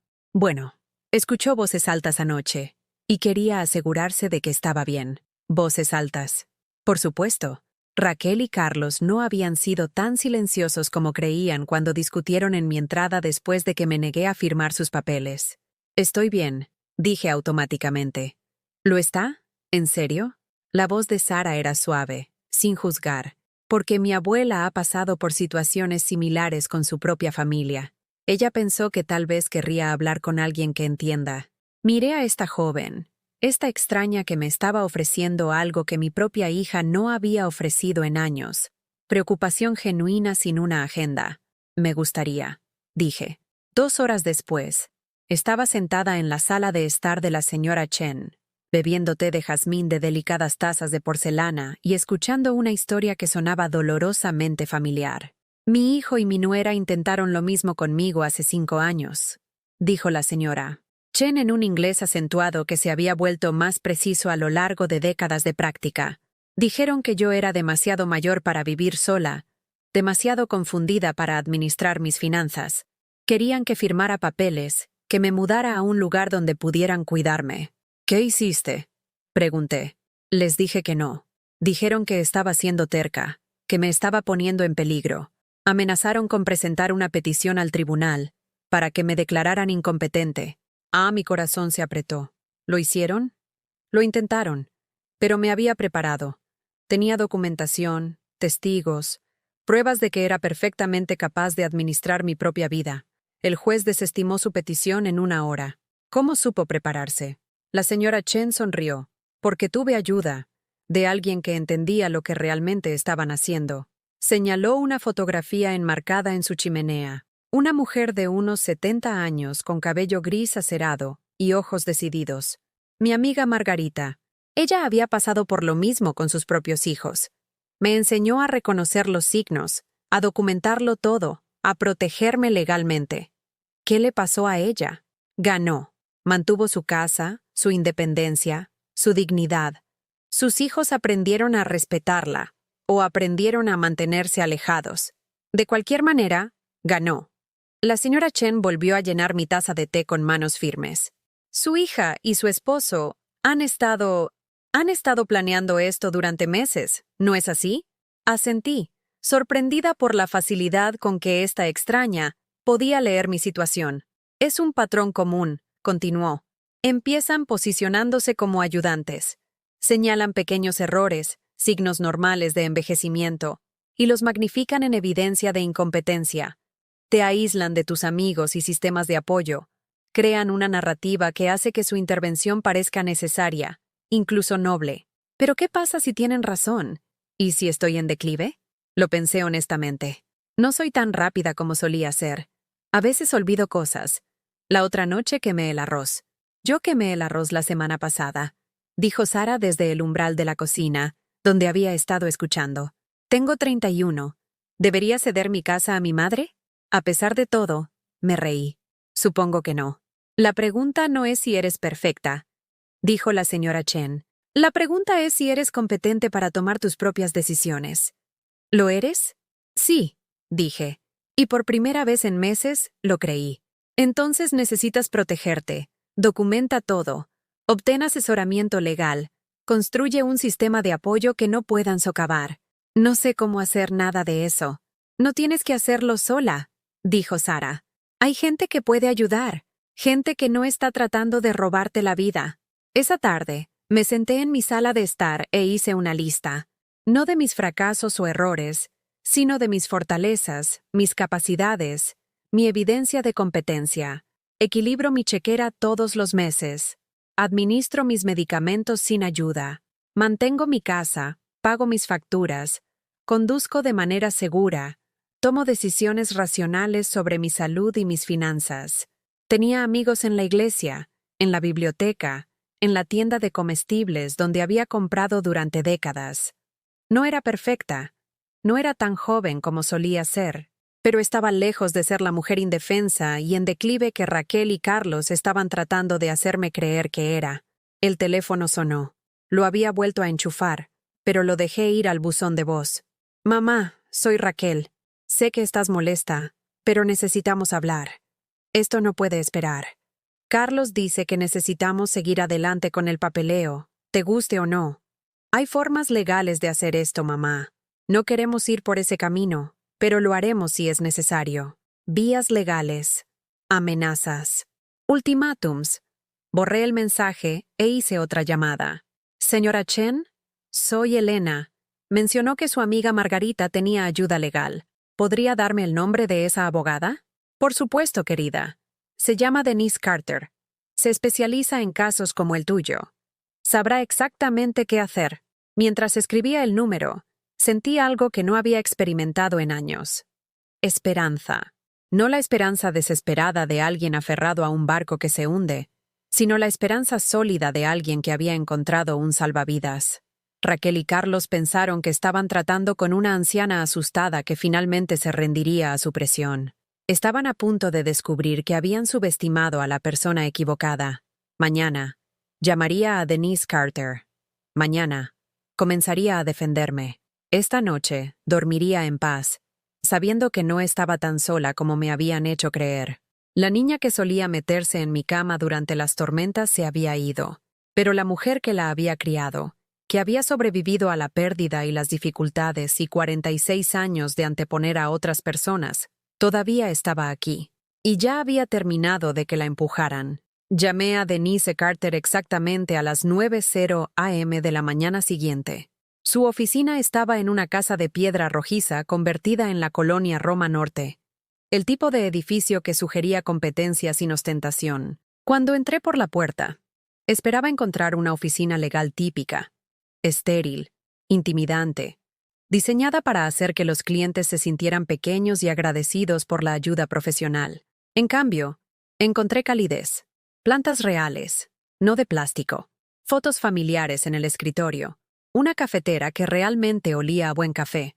Speaker 1: voces altas anoche, y quería asegurarse de que estaba bien. Voces altas. Por supuesto, Raquel y Carlos no habían sido tan silenciosos como creían cuando discutieron en mi entrada después de que me negué a firmar sus papeles. Estoy bien, dije automáticamente. ¿Lo está? ¿En serio? La voz de Sara era suave, sin juzgar, porque mi abuela ha pasado por situaciones similares con su propia familia. Ella pensó que tal vez querría hablar con alguien que entienda. Miré a esta joven, esta extraña que me estaba ofreciendo algo que mi propia hija no había ofrecido en años. Preocupación genuina sin una agenda. Me gustaría, dije. 2 horas después, estaba sentada en la sala de estar de la señora Chen, bebiendo té de jazmín de delicadas tazas de porcelana y escuchando una historia que sonaba dolorosamente familiar. Mi hijo y mi nuera intentaron lo mismo conmigo hace 5 años, dijo la señora Chen en un inglés acentuado que se había vuelto más preciso a lo largo de décadas de práctica. Dijeron que yo era demasiado mayor para vivir sola, demasiado confundida para administrar mis finanzas. Querían que firmara papeles, que me mudara a un lugar donde pudieran cuidarme. ¿Qué hiciste?, pregunté. Les dije que no. Dijeron que estaba siendo terca, que me estaba poniendo en peligro. Amenazaron con presentar una petición al tribunal para que me declararan incompetente. Mi corazón se apretó. ¿Lo hicieron? Lo intentaron, pero me había preparado. Tenía documentación, testigos, pruebas de que era perfectamente capaz de administrar mi propia vida. El juez desestimó su petición en 1 hora. ¿Cómo supo prepararse? La señora Chen sonrió, porque tuve ayuda de alguien que entendía lo que realmente estaban haciendo. Señaló una fotografía enmarcada en su chimenea. Una mujer de unos 70 años con cabello gris acerado y ojos decididos. Mi amiga Margarita. Ella había pasado por lo mismo con sus propios hijos. Me enseñó a reconocer los signos, a documentarlo todo, a protegerme legalmente. ¿Qué le pasó a ella? Ganó. Mantuvo su casa, su independencia, su dignidad. Sus hijos aprendieron a respetarla, o aprendieron a mantenerse alejados. De cualquier manera, ganó. La señora Chen volvió a llenar mi taza de té con manos firmes. Su hija y su esposo han estado planeando esto durante meses, ¿no es así? Asentí, sorprendida por la facilidad con que esta extraña podía leer mi situación. Es un patrón común, continuó. Empiezan posicionándose como ayudantes. Señalan pequeños errores, signos normales de envejecimiento, y los magnifican en evidencia de incompetencia. Te aíslan de tus amigos y sistemas de apoyo. Crean una narrativa que hace que su intervención parezca necesaria, incluso noble. ¿Pero qué pasa si tienen razón? ¿Y si estoy en declive? Lo pensé honestamente. No soy tan rápida como solía ser. A veces olvido cosas. La otra noche quemé el arroz. Yo quemé el arroz la semana pasada, dijo Sara desde el umbral de la cocina, donde había estado escuchando. Tengo 31. ¿Debería ceder mi casa a mi madre? A pesar de todo, me reí. Supongo que no. La pregunta no es si eres perfecta, dijo la señora Chen. La pregunta es si eres competente para tomar tus propias decisiones. ¿Lo eres? Sí, dije. Y por primera vez en meses, lo creí. Entonces necesitas protegerte. Documenta todo. Obtén asesoramiento legal. Construye un sistema de apoyo que no puedan socavar. No sé cómo hacer nada de eso. No tienes que hacerlo sola, dijo Sara. Hay gente que puede ayudar. Gente que no está tratando de robarte la vida. Esa tarde, me senté en mi sala de estar e hice una lista. No de mis fracasos o errores, sino de mis fortalezas, mis capacidades, mi evidencia de competencia. Equilibro mi chequera todos los meses. Administro mis medicamentos sin ayuda. Mantengo mi casa, pago mis facturas, conduzco de manera segura, tomo decisiones racionales sobre mi salud y mis finanzas. Tenía amigos en la iglesia, en la biblioteca, en la tienda de comestibles donde había comprado durante décadas. No era perfecta, no era tan joven como solía ser, pero estaba lejos de ser la mujer indefensa y en declive que Raquel y Carlos estaban tratando de hacerme creer que era. El teléfono sonó. Lo había vuelto a enchufar, pero lo dejé ir al buzón de voz. Mamá, soy Raquel. Sé que estás molesta, pero necesitamos hablar. Esto no puede esperar. Carlos dice que necesitamos seguir adelante con el papeleo, te guste o no. Hay formas legales de hacer esto, mamá. No queremos ir por ese camino, pero lo haremos si es necesario. Vías legales. Amenazas. Ultimátums. Borré el mensaje e hice otra llamada. Señora Chen, soy Elena. Mencionó que su amiga Margarita tenía ayuda legal. ¿Podría darme el nombre de esa abogada? Por supuesto, querida. Se llama Denise Carter. Se especializa en casos como el tuyo. Sabrá exactamente qué hacer. Mientras escribía el número, sentí algo que no había experimentado en años. Esperanza. No la esperanza desesperada de alguien aferrado a un barco que se hunde, sino la esperanza sólida de alguien que había encontrado un salvavidas. Raquel y Carlos pensaron que estaban tratando con una anciana asustada que finalmente se rendiría a su presión. Estaban a punto de descubrir que habían subestimado a la persona equivocada. Mañana, llamaría a Denise Carter. Mañana, comenzaría a defenderme. Esta noche, dormiría en paz, sabiendo que no estaba tan sola como me habían hecho creer. La niña que solía meterse en mi cama durante las tormentas se había ido, pero la mujer que la había criado, que había sobrevivido a la pérdida y las dificultades y 46 años de anteponer a otras personas, todavía estaba aquí. Y ya había terminado de que la empujaran. Llamé a Denise Carter exactamente a las 9:00 a.m. de la mañana siguiente. Su oficina estaba en una casa de piedra rojiza convertida en la colonia Roma Norte. El tipo de edificio que sugería competencia sin ostentación. Cuando entré por la puerta, esperaba encontrar una oficina legal típica, estéril, intimidante, diseñada para hacer que los clientes se sintieran pequeños y agradecidos por la ayuda profesional. En cambio, encontré calidez, plantas reales, no de plástico, fotos familiares en el escritorio, una cafetera que realmente olía a buen café,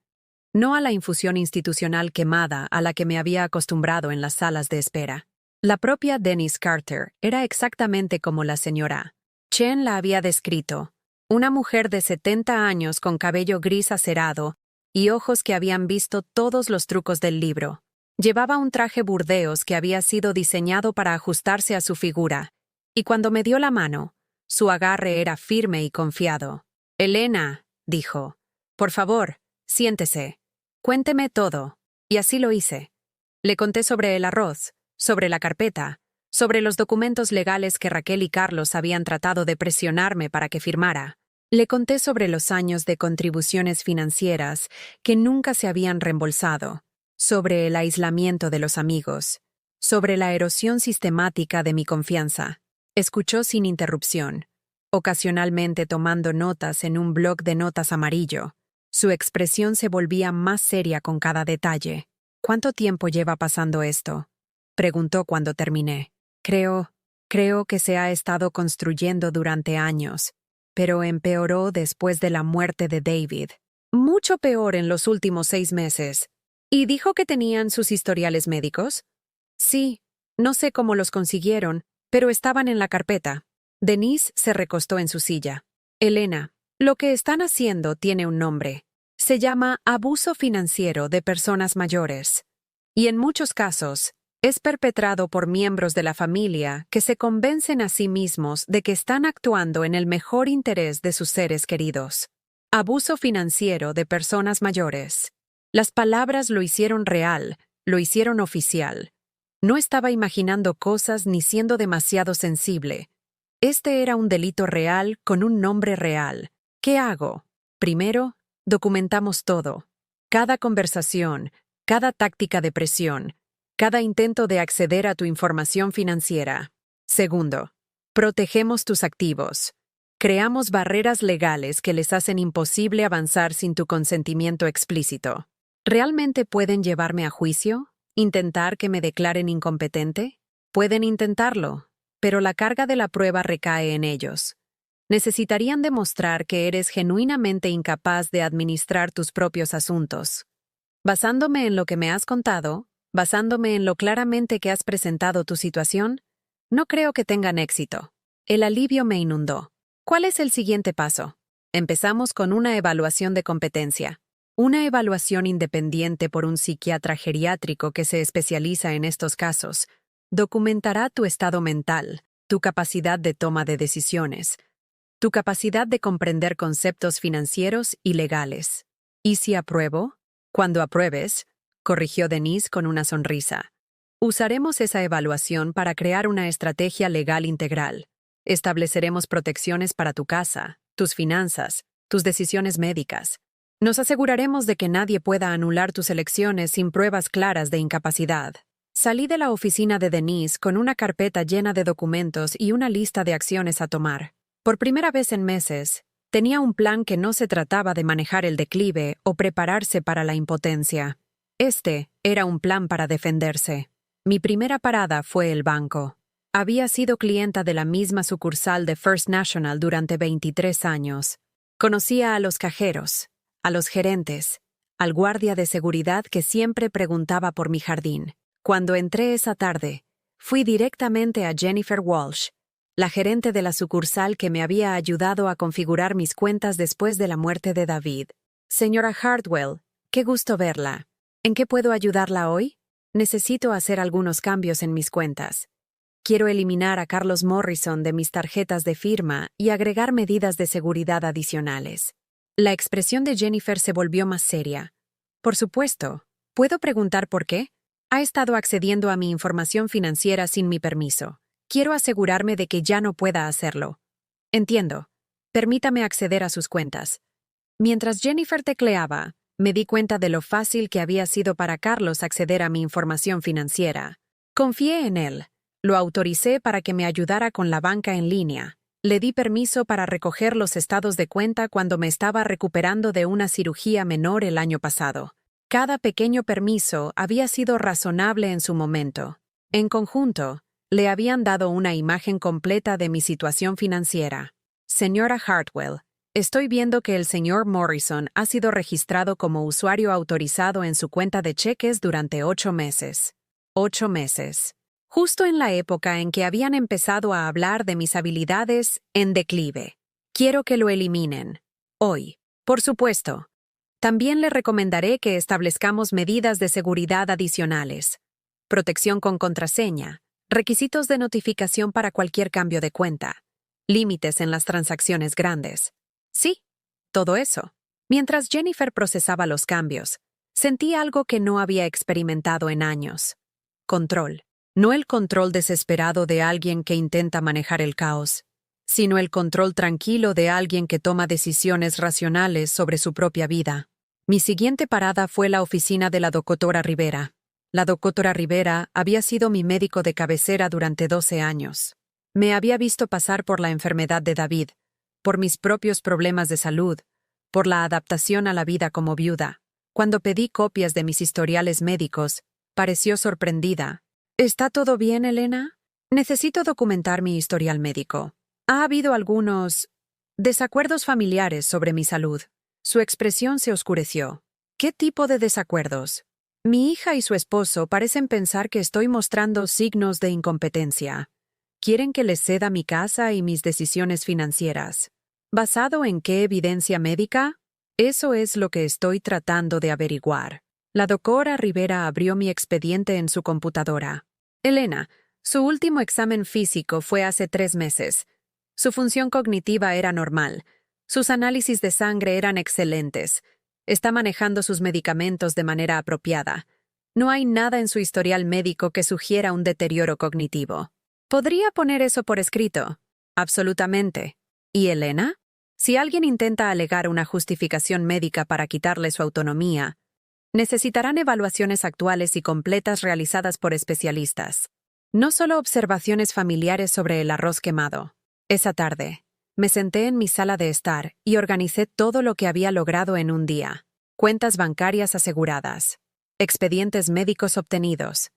Speaker 1: no a la infusión institucional quemada a la que me había acostumbrado en las salas de espera. La propia Denise Carter era exactamente como la señora Chen la había descrito, una mujer de 70 años con cabello gris acerado y ojos que habían visto todos los trucos del libro. Llevaba un traje burdeos que había sido diseñado para ajustarse a su figura, y cuando me dio la mano, su agarre era firme y confiado. «Elena», dijo, «por favor, siéntese. Cuénteme todo». Y así lo hice. Le conté sobre el arroz, sobre la carpeta, sobre los documentos legales que Raquel y Carlos habían tratado de presionarme para que firmara. Le conté sobre los años de contribuciones financieras que nunca se habían reembolsado, sobre el aislamiento de los amigos, sobre la erosión sistemática de mi confianza. Escuchó sin interrupción, ocasionalmente tomando notas en un bloc de notas amarillo. Su expresión se volvía más seria con cada detalle. «¿Cuánto tiempo lleva pasando esto?», preguntó cuando terminé. Creo que se ha estado construyendo durante años, pero empeoró después de la muerte de David. Mucho peor en los últimos 6 meses. ¿Y dijo que tenían sus historiales médicos? Sí, no sé cómo los consiguieron, pero estaban en la carpeta. Denise se recostó en su silla. Elena, lo que están haciendo tiene un nombre. Se llama abuso financiero de personas mayores. Y en muchos casos, es perpetrado por miembros de la familia que se convencen a sí mismos de que están actuando en el mejor interés de sus seres queridos. Abuso financiero de personas mayores. Las palabras lo hicieron real, lo hicieron oficial. No estaba imaginando cosas ni siendo demasiado sensible. Este era un delito real con un nombre real. ¿Qué hago? Primero, documentamos todo. Cada conversación, cada táctica de presión, cada intento de acceder a tu información financiera. Segundo, protegemos tus activos. Creamos barreras legales que les hacen imposible avanzar sin tu consentimiento explícito. ¿Realmente pueden llevarme a juicio? ¿Intentar que me declaren incompetente? Pueden intentarlo, pero la carga de la prueba recae en ellos. Necesitarían demostrar que eres genuinamente incapaz de administrar tus propios asuntos. Basándome en lo que me has contado, basándome en lo claramente que has presentado tu situación, no creo que tengan éxito. El alivio me inundó. ¿Cuál es el siguiente paso? Empezamos con una evaluación de competencia. Una evaluación independiente por un psiquiatra geriátrico que se especializa en estos casos documentará tu estado mental, tu capacidad de toma de decisiones, tu capacidad de comprender conceptos financieros y legales. ¿Y si apruebo? Cuando apruebes, corrigió Denise con una sonrisa. Usaremos esa evaluación para crear una estrategia legal integral. Estableceremos protecciones para tu casa, tus finanzas, tus decisiones médicas. Nos aseguraremos de que nadie pueda anular tus elecciones sin pruebas claras de incapacidad. Salí de la oficina de Denise con una carpeta llena de documentos y una lista de acciones a tomar. Por primera vez en meses, tenía un plan que no se trataba de manejar el declive o prepararse para la impotencia. Este era un plan para defenderse. Mi primera parada fue el banco. Había sido clienta de la misma sucursal de First National durante 23 años. Conocía a los cajeros, a los gerentes, al guardia de seguridad que siempre preguntaba por mi jardín. Cuando entré esa tarde, fui directamente a Jennifer Walsh, la gerente de la sucursal que me había ayudado a configurar mis cuentas después de la muerte de David. Señora Hartwell, qué gusto verla. ¿En qué puedo ayudarla hoy? Necesito hacer algunos cambios en mis cuentas. Quiero eliminar a Carlos Morrison de mis tarjetas de firma y agregar medidas de seguridad adicionales. La expresión de Jennifer se volvió más seria. Por supuesto. ¿Puedo preguntar por qué? Ha estado accediendo a mi información financiera sin mi permiso. Quiero asegurarme de que ya no pueda hacerlo. Entiendo. Permítame acceder a sus cuentas. Mientras Jennifer tecleaba, me di cuenta de lo fácil que había sido para Carlos acceder a mi información financiera. Confié en él. Lo autoricé para que me ayudara con la banca en línea. Le di permiso para recoger los estados de cuenta cuando me estaba recuperando de una cirugía menor el año pasado. Cada pequeño permiso había sido razonable en su momento. En conjunto, le habían dado una imagen completa de mi situación financiera. Señora Hartwell, estoy viendo que el señor Morrison ha sido registrado como usuario autorizado en su cuenta de cheques durante 8 meses. 8 meses. Justo en la época en que habían empezado a hablar de mis habilidades en declive. Quiero que lo eliminen. Hoy. Por supuesto. También le recomendaré que establezcamos medidas de seguridad adicionales. Protección con contraseña, requisitos de notificación para cualquier cambio de cuenta, límites en las transacciones grandes. Sí, todo eso. Mientras Jennifer procesaba los cambios, sentí algo que no había experimentado en años. Control. No el control desesperado de alguien que intenta manejar el caos, sino el control tranquilo de alguien que toma decisiones racionales sobre su propia vida. Mi siguiente parada fue la oficina de la doctora Rivera. La doctora Rivera había sido mi médico de cabecera durante 12 años. Me había visto pasar por la enfermedad de David, por mis propios problemas de salud, por la adaptación a la vida como viuda. Cuando pedí copias de mis historiales médicos, pareció sorprendida. ¿Está todo bien, Elena? Necesito documentar mi historial médico. Ha habido algunos desacuerdos familiares sobre mi salud. Su expresión se oscureció. ¿Qué tipo de desacuerdos? Mi hija y su esposo parecen pensar que estoy mostrando signos de incompetencia. Quieren que les ceda mi casa y mis decisiones financieras. ¿Basado en qué evidencia médica? Eso es lo que estoy tratando de averiguar. La doctora Rivera abrió mi expediente en su computadora. Elena, su último examen físico fue hace 3 meses. Su función cognitiva era normal. Sus análisis de sangre eran excelentes. Está manejando sus medicamentos de manera apropiada. No hay nada en su historial médico que sugiera un deterioro cognitivo. ¿Podría poner eso por escrito? Absolutamente. ¿Y Elena? Si alguien intenta alegar una justificación médica para quitarle su autonomía, necesitarán evaluaciones actuales y completas realizadas por especialistas. No solo observaciones familiares sobre el arroz quemado. Esa tarde, me senté en mi sala de estar y organicé todo lo que había logrado en un día. Cuentas bancarias aseguradas, expedientes médicos obtenidos,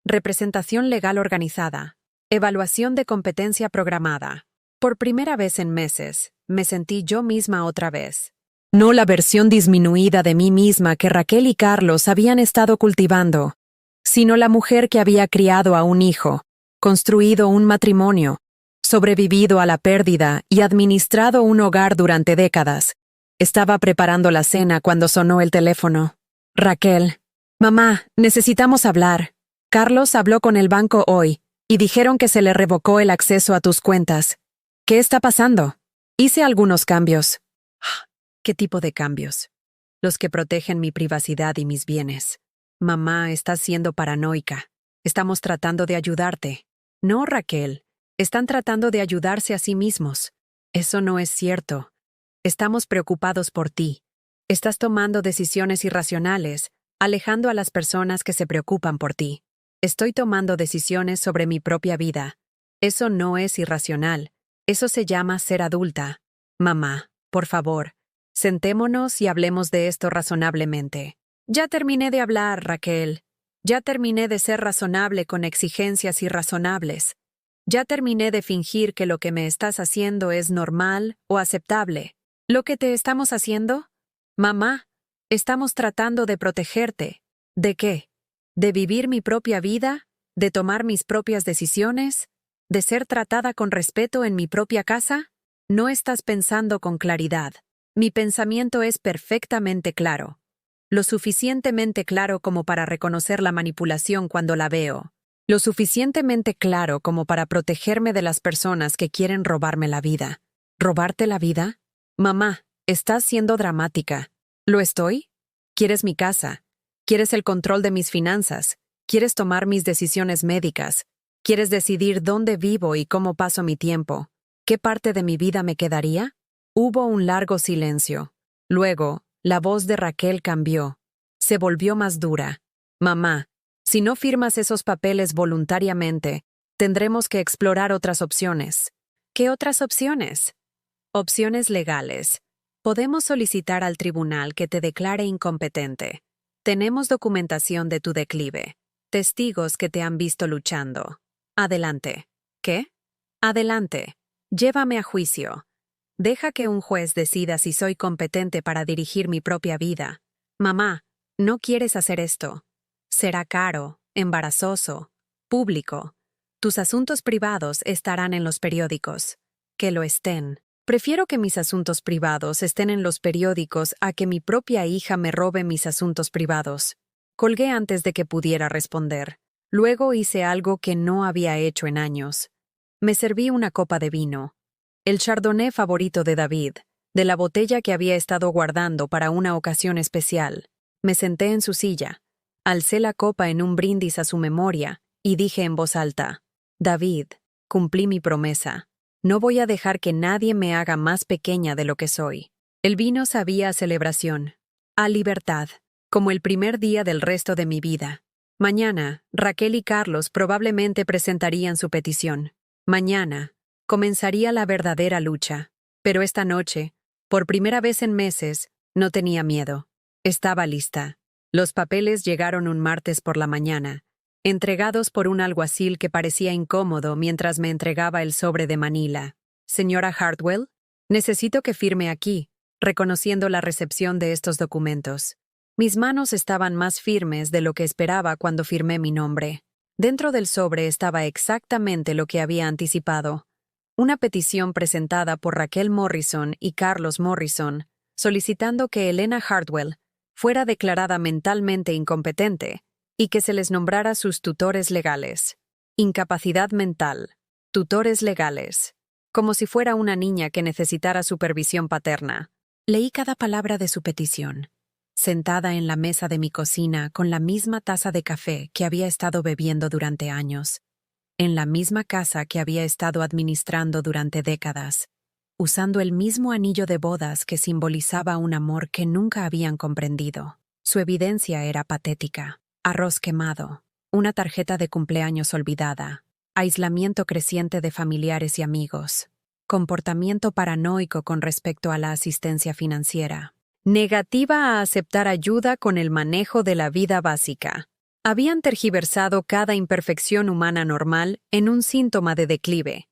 Speaker 1: representación legal organizada, evaluación de competencia programada. Por primera vez en meses, me sentí yo misma otra vez. No la versión disminuida de mí misma que Raquel y Carlos habían estado cultivando, sino la mujer que había criado a un hijo, construido un matrimonio, sobrevivido a la pérdida y administrado un hogar durante décadas. Estaba preparando la cena cuando sonó el teléfono. Raquel. Mamá, necesitamos hablar. Carlos habló con el banco hoy y dijeron que se le revocó el acceso a tus cuentas. ¿Qué está pasando? Hice algunos cambios. ¿Qué tipo de cambios? Los que protegen mi privacidad y mis bienes. Mamá, estás siendo paranoica. Estamos tratando de ayudarte. No, Raquel. Están tratando de ayudarse a sí mismos. Eso no es cierto. Estamos preocupados por ti. Estás tomando decisiones irracionales, alejando a las personas que se preocupan por ti. Estoy tomando decisiones sobre mi propia vida. Eso no es irracional. Eso se llama ser adulta. Mamá, por favor, sentémonos y hablemos de esto razonablemente. Ya terminé de hablar, Raquel. Ya terminé de ser razonable con exigencias irrazonables. Ya terminé de fingir que lo que me estás haciendo es normal o aceptable. ¿Lo que te estamos haciendo? Mamá, estamos tratando de protegerte. ¿De qué? ¿De vivir mi propia vida? ¿De tomar mis propias decisiones? ¿De ser tratada con respeto en mi propia casa? No estás pensando con claridad. Mi pensamiento es perfectamente claro. Lo suficientemente claro como para reconocer la manipulación cuando la veo. Lo suficientemente claro como para protegerme de las personas que quieren robarme la vida. ¿Robarte la vida? Mamá, estás siendo dramática. ¿Lo estoy? ¿Quieres mi casa? ¿Quieres el control de mis finanzas? ¿Quieres tomar mis decisiones médicas? ¿Quieres decidir dónde vivo y cómo paso mi tiempo? ¿Qué parte de mi vida me quedaría? Hubo un largo silencio. Luego, la voz de Raquel cambió. Se volvió más dura. Mamá, si no firmas esos papeles voluntariamente, tendremos que explorar otras opciones. ¿Qué otras opciones? Opciones legales. Podemos solicitar al tribunal que te declare incompetente. Tenemos documentación de tu declive. Testigos que te han visto luchando. Adelante. ¿Qué? Adelante. Llévame a juicio. Deja que un juez decida si soy competente para dirigir mi propia vida. Mamá, no quieres hacer esto. Será caro, embarazoso, público. Tus asuntos privados estarán en los periódicos. Que lo estén. Prefiero que mis asuntos privados estén en los periódicos a que mi propia hija me robe mis asuntos privados. Colgué antes de que pudiera responder. Luego hice algo que no había hecho en años. Me serví una copa de vino. El chardonnay favorito de David, de la botella que había estado guardando para una ocasión especial. Me senté en su silla. Alcé la copa en un brindis a su memoria y dije en voz alta: David, cumplí mi promesa. No voy a dejar que nadie me haga más pequeña de lo que soy. El vino sabía a celebración, a libertad, como el primer día del resto de mi vida. Mañana, Raquel y Carlos probablemente presentarían su petición. Mañana, comenzaría la verdadera lucha. Pero esta noche, por primera vez en meses, no tenía miedo. Estaba lista. Los papeles llegaron un martes por la mañana, entregados por un alguacil que parecía incómodo mientras me entregaba el sobre de Manila. Señora Hartwell, necesito que firme aquí, reconociendo la recepción de estos documentos. Mis manos estaban más firmes de lo que esperaba cuando firmé mi nombre. Dentro del sobre estaba exactamente lo que había anticipado. Una petición presentada por Raquel Morrison y Carlos Morrison, solicitando que Elena Hartwell fuera declarada mentalmente incompetente y que se les nombrara sus tutores legales. Incapacidad mental. Tutores legales. Como si fuera una niña que necesitara supervisión paterna. Leí cada palabra de su petición, sentada en la mesa de mi cocina con la misma taza de café que había estado bebiendo durante años, en la misma casa que había estado administrando durante décadas, usando el mismo anillo de bodas que simbolizaba un amor que nunca habían comprendido. Su evidencia era patética. Arroz quemado, una tarjeta de cumpleaños olvidada, aislamiento creciente de familiares y amigos, comportamiento paranoico con respecto a la asistencia financiera, negativa a aceptar ayuda con el manejo de la vida básica. Habían tergiversado cada imperfección humana normal en un síntoma de declive,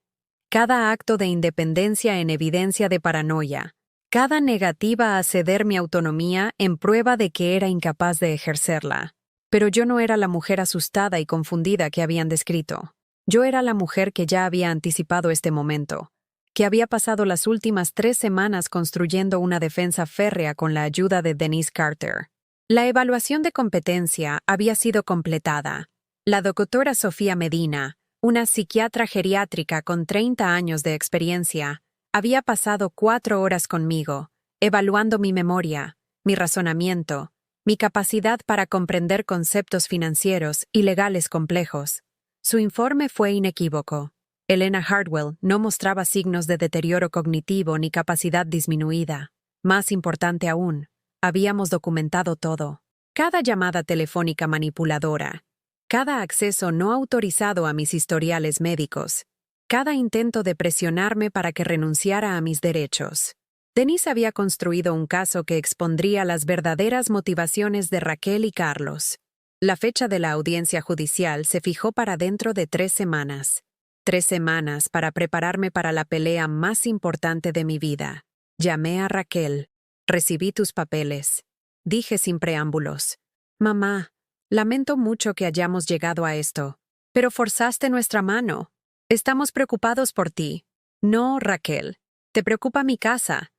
Speaker 1: cada acto de independencia en evidencia de paranoia, cada negativa a ceder mi autonomía en prueba de que era incapaz de ejercerla. Pero yo no era la mujer asustada y confundida que habían descrito. Yo era la mujer que ya había anticipado este momento, que había pasado las últimas 3 semanas construyendo una defensa férrea con la ayuda de Denise Carter. La evaluación de competencia había sido completada. La doctora Sofía Medina, una psiquiatra geriátrica con 30 años de experiencia, había pasado 4 horas conmigo, evaluando mi memoria, mi razonamiento, mi capacidad para comprender conceptos financieros y legales complejos. Su informe fue inequívoco. Elena Hartwell no mostraba signos de deterioro cognitivo ni capacidad disminuida. Más importante aún, habíamos documentado todo. Cada llamada telefónica manipuladora, cada acceso no autorizado a mis historiales médicos, cada intento de presionarme para que renunciara a mis derechos. Denise había construido un caso que expondría las verdaderas motivaciones de Raquel y Carlos. La fecha de la audiencia judicial se fijó para dentro de 3 semanas. 3 semanas para prepararme para la pelea más importante de mi vida. Llamé a Raquel. Recibí tus papeles. Dije sin preámbulos. Mamá, lamento mucho que hayamos llegado a esto, pero forzaste nuestra mano. Estamos preocupados por ti. No, Raquel. Te preocupa mi casa.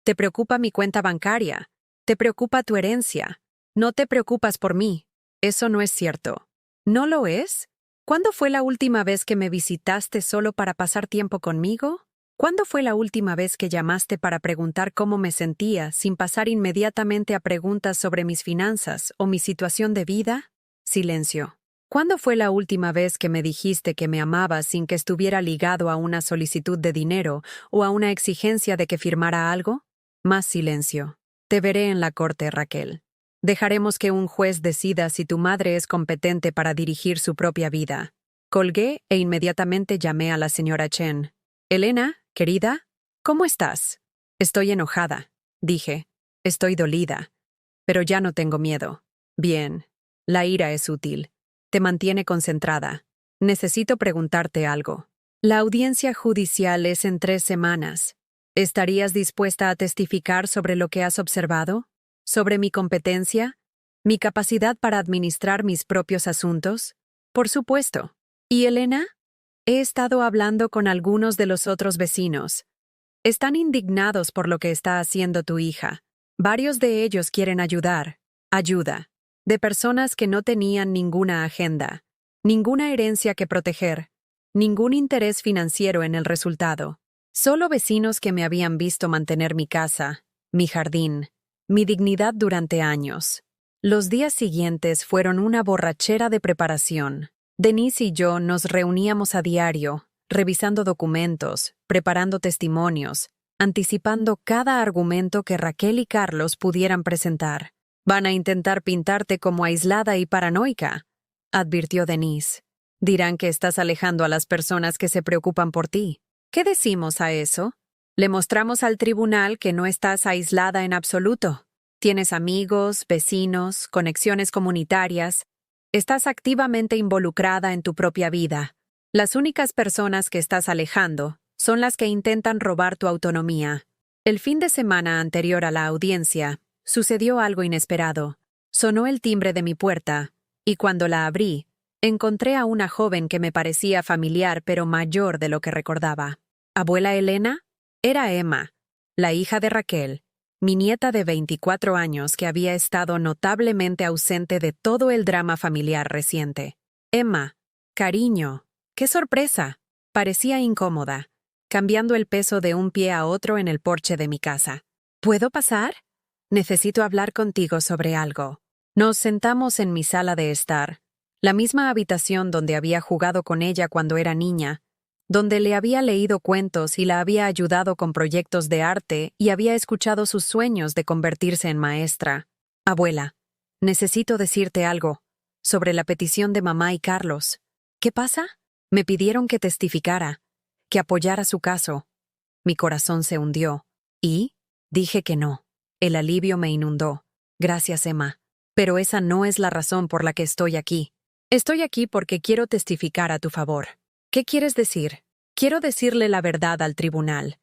Speaker 1: Te preocupa mi cuenta bancaria. Te preocupa tu herencia. No te preocupas por mí. Eso no es cierto. ¿No lo es? ¿Cuándo fue la última vez que me visitaste solo para pasar tiempo conmigo? ¿Cuándo fue la última vez que llamaste para preguntar cómo me sentía sin pasar inmediatamente a preguntas sobre mis finanzas o mi situación de vida? Silencio. ¿Cuándo fue la última vez que me dijiste que me amabas sin que estuviera ligado a una solicitud de dinero o a una exigencia de que firmara algo? Más silencio. Te veré en la corte, Raquel. Dejaremos que un juez decida si tu madre es competente para dirigir su propia vida. Colgué e inmediatamente llamé a la señora Chen. Elena, querida, ¿cómo estás? Estoy enojada, dije. Estoy dolida. Pero ya no tengo miedo. Bien. La ira es útil. Te mantiene concentrada. Necesito preguntarte algo. La audiencia judicial es en 3 semanas. ¿Estarías dispuesta a testificar sobre lo que has observado? ¿Sobre mi competencia? ¿Mi capacidad para administrar mis propios asuntos? Por supuesto. ¿Y Elena? He estado hablando con algunos de los otros vecinos. Están indignados por lo que está haciendo tu hija. Varios de ellos quieren ayudar. Ayuda. De personas que no tenían ninguna agenda, ninguna herencia que proteger, ningún interés financiero en el resultado. Solo vecinos que me habían visto mantener mi casa, mi jardín, mi dignidad durante años. Los días siguientes fueron una borrachera de preparación. Denise y yo nos reuníamos a diario, revisando documentos, preparando testimonios, anticipando cada argumento que Raquel y Carlos pudieran presentar. Van a intentar pintarte como aislada y paranoica, advirtió Denise. Dirán que estás alejando a las personas que se preocupan por ti. ¿Qué decimos a eso? Le mostramos al tribunal que no estás aislada en absoluto. Tienes amigos, vecinos, conexiones comunitarias. Estás activamente involucrada en tu propia vida. Las únicas personas que estás alejando son las que intentan robar tu autonomía. El fin de semana anterior a la audiencia, sucedió algo inesperado. Sonó el timbre de mi puerta, y cuando la abrí, encontré a una joven que me parecía familiar pero mayor de lo que recordaba. ¿Abuela Elena? Era Emma, la hija de Raquel, mi nieta de 24 años que había estado notablemente ausente de todo el drama familiar reciente. Emma, cariño, ¡qué sorpresa! Parecía incómoda, cambiando el peso de un pie a otro en el porche de mi casa. ¿Puedo pasar? Necesito hablar contigo sobre algo. Nos sentamos en mi sala de estar, la misma habitación donde había jugado con ella cuando era niña, donde le había leído cuentos y la había ayudado con proyectos de arte y había escuchado sus sueños de convertirse en maestra. Abuela, necesito decirte algo sobre la petición de mamá y Carlos. ¿Qué pasa? Me pidieron que testificara, que apoyara su caso. Mi corazón se hundió. ¿Y? Dije que no. El alivio me inundó. Gracias, Emma. Pero esa no es la razón por la que estoy aquí. Estoy aquí porque quiero testificar a tu favor. ¿Qué quieres decir? Quiero decirle la verdad al tribunal.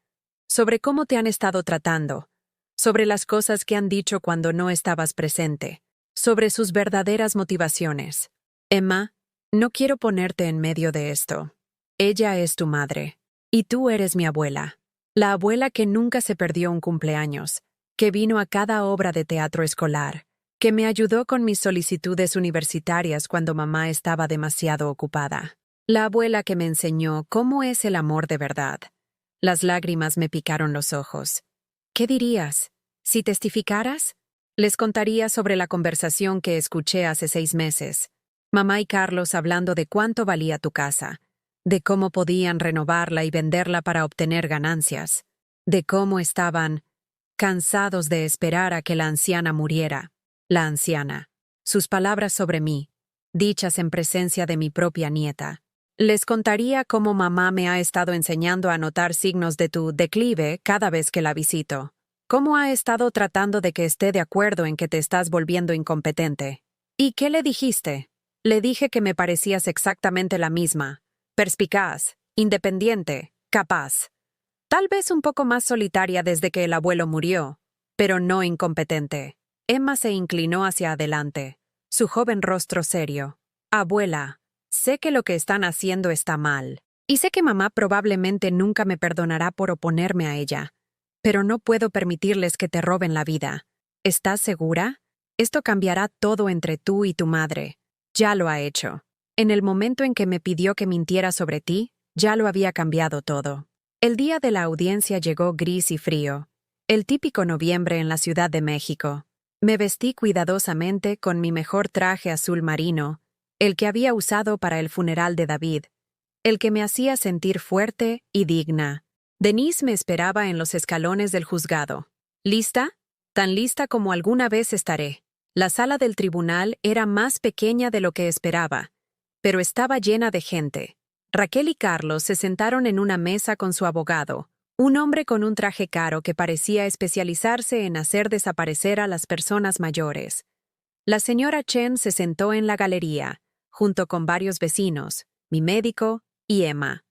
Speaker 1: Sobre cómo te han estado tratando. Sobre las cosas que han dicho cuando no estabas presente. Sobre sus verdaderas motivaciones. Emma, No quiero ponerte en medio de esto. Ella es tu madre. Y tú eres mi abuela. La abuela que nunca se perdió un cumpleaños, que vino a cada obra de teatro escolar, que me ayudó con mis solicitudes universitarias cuando mamá estaba demasiado ocupada. La abuela que me enseñó cómo es el amor de verdad. Las lágrimas me picaron los ojos. ¿Qué dirías? Si testificaras, les contaría sobre la conversación que escuché hace 6 meses. Mamá y Carlos hablando de cuánto valía tu casa, de cómo podían renovarla y venderla para obtener ganancias, de cómo estaban cansados de esperar a que la anciana muriera. La anciana. Sus palabras sobre mí, dichas en presencia de mi propia nieta. Les contaría cómo mamá me ha estado enseñando a notar signos de tu declive cada vez que la visito. Cómo ha estado tratando de que esté de acuerdo en que te estás volviendo incompetente. ¿Y qué le dijiste? Le dije que me parecías exactamente la misma. Perspicaz, independiente, capaz. Tal vez un poco más solitaria desde que el abuelo murió, pero no incompetente. Emma se inclinó hacia adelante, su joven rostro serio. Abuela, sé que lo que están haciendo está mal, y sé que mamá probablemente nunca me perdonará por oponerme a ella, pero no puedo permitirles que te roben la vida. ¿Estás segura? Esto cambiará todo entre tú y tu madre. Ya lo ha hecho. En el momento en que me pidió que mintiera sobre ti, ya lo había cambiado todo. El día de la audiencia llegó gris y frío, el típico noviembre en la Ciudad de México. Me vestí cuidadosamente con mi mejor traje azul marino, el que había usado para el funeral de David, el que me hacía sentir fuerte y digna. Denise me esperaba en los escalones del juzgado. ¿Lista? Tan lista como alguna vez estaré. La sala del tribunal era más pequeña de lo que esperaba, pero estaba llena de gente. Raquel y Carlos se sentaron en una mesa con su abogado, un hombre con un traje caro que parecía especializarse en hacer desaparecer a las personas mayores. La señora Chen se sentó en la galería, junto con varios vecinos, mi médico y Emma,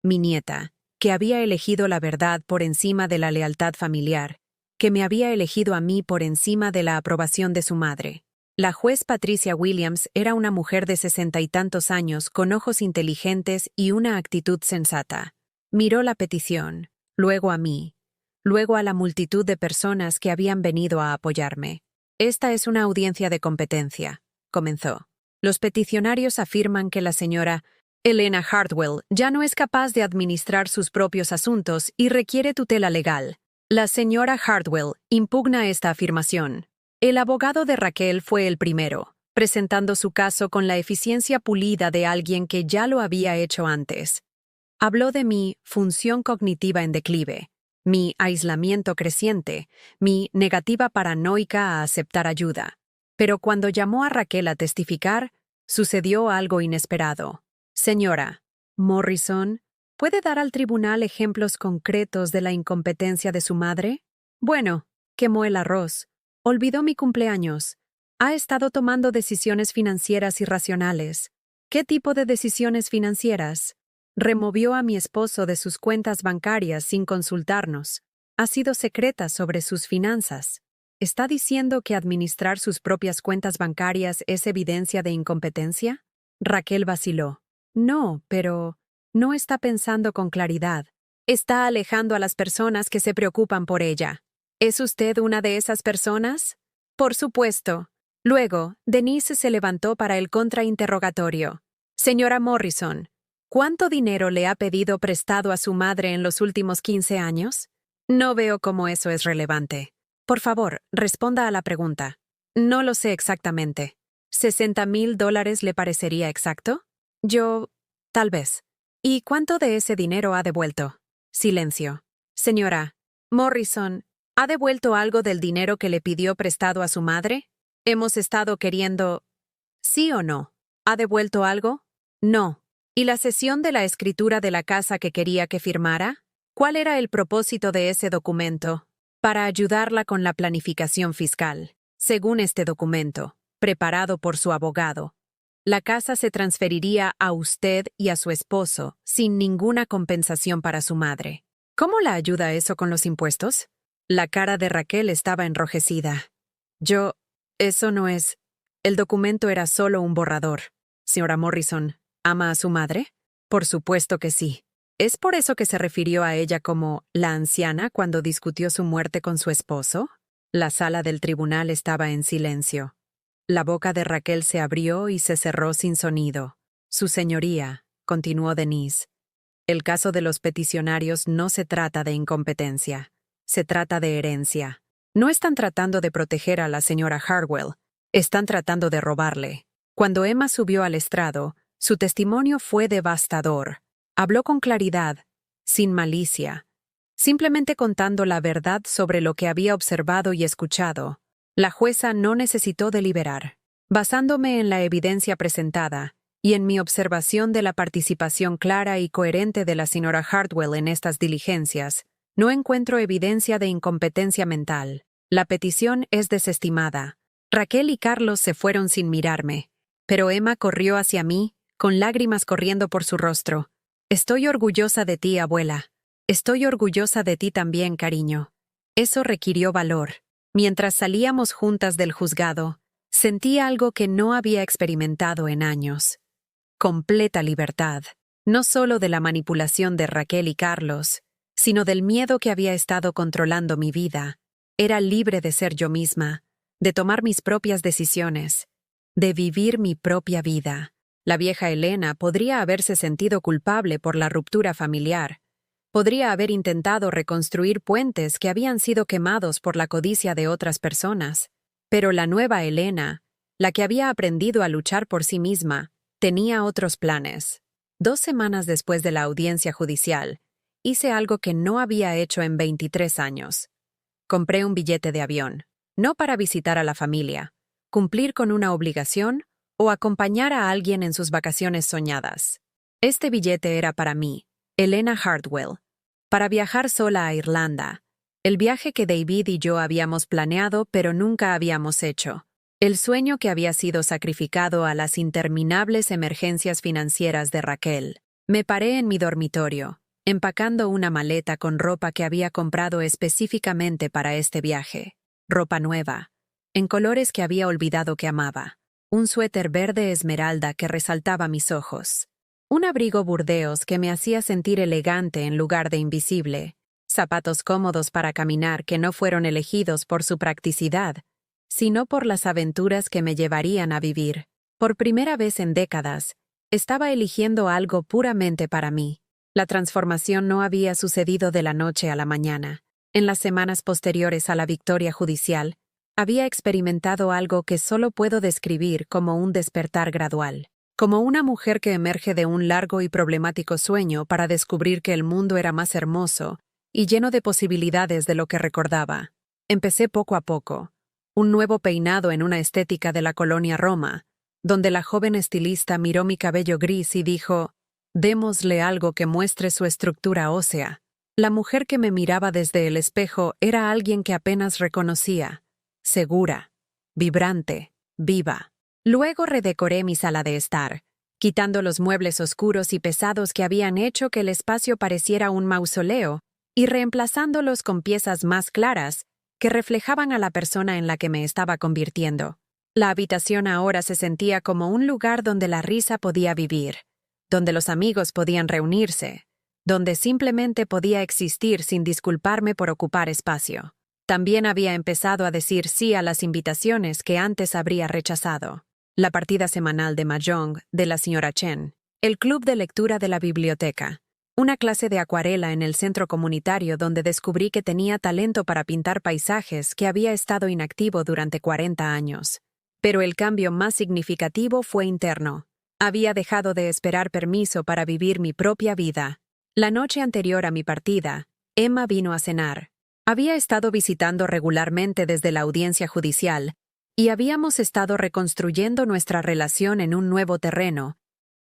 Speaker 1: mi nieta, que había elegido la verdad por encima de la lealtad familiar, que me había elegido a mí por encima de la aprobación de su madre. La juez Patricia Williams era una mujer de 60 y tantos años con ojos inteligentes y una actitud sensata. Miró la petición, luego a mí, luego a la multitud de personas que habían venido a apoyarme. Esta es una audiencia de competencia, comenzó. Los peticionarios afirman que la señora Elena Hartwell ya no es capaz de administrar sus propios asuntos y requiere tutela legal. La señora Hartwell impugna esta afirmación. El abogado de Raquel fue el primero, presentando su caso con la eficiencia pulida de alguien que ya lo había hecho antes. Habló de mi función cognitiva en declive, mi aislamiento creciente, mi negativa paranoica a aceptar ayuda. Pero cuando llamó a Raquel a testificar, sucedió algo inesperado. Señora Morrison, ¿puede dar al tribunal ejemplos concretos de la incompetencia de su madre? Bueno, quemó el arroz. Olvidó mi cumpleaños. Ha estado tomando decisiones financieras irracionales. ¿Qué tipo de decisiones financieras? Removió a mi esposo de sus cuentas bancarias sin consultarnos. Ha sido secreta sobre sus finanzas. ¿Está diciendo que administrar sus propias cuentas bancarias es evidencia de incompetencia? Raquel vaciló. No, pero no está pensando con claridad. Está alejando a las personas que se preocupan por ella. ¿Es usted una de esas personas? Por supuesto. Luego, Denise se levantó para el contrainterrogatorio. Señora Morrison, ¿cuánto dinero le ha pedido prestado a su madre en los últimos 15 años? No veo cómo eso es relevante. Por favor, responda a la pregunta. No lo sé exactamente. ¿$60,000 le parecería exacto? Tal vez. ¿Y cuánto de ese dinero ha devuelto? Silencio. Señora Morrison, ¿ha devuelto algo del dinero que le pidió prestado a su madre? Hemos estado queriendo... ¿Sí o no? ¿Ha devuelto algo? No. ¿Y la cesión de la escritura de la casa que quería que firmara? ¿Cuál era el propósito de ese documento? Para ayudarla con la planificación fiscal. Según este documento, preparado por su abogado, la casa se transferiría a usted y a su esposo sin ninguna compensación para su madre. ¿Cómo la ayuda eso con los impuestos? La cara de Raquel estaba enrojecida. Eso no es... El documento era solo un borrador. Señora Morrison, ¿ama a su madre? Por supuesto que sí. ¿Es por eso que se refirió a ella como la anciana cuando discutió su muerte con su esposo? La sala del tribunal estaba en silencio. La boca de Raquel se abrió y se cerró sin sonido. Su señoría, continuó Denise, el caso de los peticionarios no se trata de incompetencia. Se trata de herencia. No están tratando de proteger a la señora Hartwell. Están tratando de robarle. Cuando Emma subió al estrado, su testimonio fue devastador. Habló con claridad, sin malicia, simplemente contando la verdad sobre lo que había observado y escuchado. La jueza no necesitó deliberar. Basándome en la evidencia presentada y en mi observación de la participación clara y coherente de la señora Hartwell en estas diligencias, no encuentro evidencia de incompetencia mental. La petición es desestimada. Raquel y Carlos se fueron sin mirarme, pero Emma corrió hacia mí, con lágrimas corriendo por su rostro. Estoy orgullosa de ti, abuela. Estoy orgullosa de ti también, cariño. Eso requirió valor. Mientras salíamos juntas del juzgado, sentí algo que no había experimentado en años. Completa libertad, no solo de la manipulación de Raquel y Carlos, sino del miedo que había estado controlando mi vida. Era libre de ser yo misma, de tomar mis propias decisiones, de vivir mi propia vida. La vieja Elena podría haberse sentido culpable por la ruptura familiar. Podría haber intentado reconstruir puentes que habían sido quemados por la codicia de otras personas. Pero la nueva Elena, la que había aprendido a luchar por sí misma, tenía otros planes. 2 semanas después de la audiencia judicial, hice algo que no había hecho en 23 años. Compré un billete de avión, no para visitar a la familia, cumplir con una obligación o acompañar a alguien en sus vacaciones soñadas. Este billete era para mí, Elena Hartwell, para viajar sola a Irlanda, el viaje que David y yo habíamos planeado pero nunca habíamos hecho. El sueño que había sido sacrificado a las interminables emergencias financieras de Raquel. Me paré en mi dormitorio, empacando una maleta con ropa que había comprado específicamente para este viaje. Ropa nueva, en colores que había olvidado que amaba. Un suéter verde esmeralda que resaltaba mis ojos. Un abrigo burdeos que me hacía sentir elegante en lugar de invisible. Zapatos cómodos para caminar que no fueron elegidos por su practicidad, sino por las aventuras que me llevarían a vivir. Por primera vez en décadas, estaba eligiendo algo puramente para mí. La transformación no había sucedido de la noche a la mañana. En las semanas posteriores a la victoria judicial, había experimentado algo que solo puedo describir como un despertar gradual. Como una mujer que emerge de un largo y problemático sueño para descubrir que el mundo era más hermoso y lleno de posibilidades de lo que recordaba. Empecé poco a poco. Un nuevo peinado en una estética de la colonia Roma, donde la joven estilista miró mi cabello gris y dijo, «Démosle algo que muestre su estructura ósea». La mujer que me miraba desde el espejo era alguien que apenas reconocía, segura, vibrante, viva. Luego redecoré mi sala de estar, quitando los muebles oscuros y pesados que habían hecho que el espacio pareciera un mausoleo y reemplazándolos con piezas más claras que reflejaban a la persona en la que me estaba convirtiendo. La habitación ahora se sentía como un lugar donde la risa podía vivir, donde los amigos podían reunirse, donde simplemente podía existir sin disculparme por ocupar espacio. También había empezado a decir sí a las invitaciones que antes habría rechazado. La partida semanal de mahjong de la señora Chen, el club de lectura de la biblioteca, una clase de acuarela en el centro comunitario donde descubrí que tenía talento para pintar paisajes que había estado inactivo durante 40 años. Pero el cambio más significativo fue interno. Había dejado de esperar permiso para vivir mi propia vida. La noche anterior a mi partida, Emma vino a cenar. Había estado visitando regularmente desde la audiencia judicial y habíamos estado reconstruyendo nuestra relación en un nuevo terreno,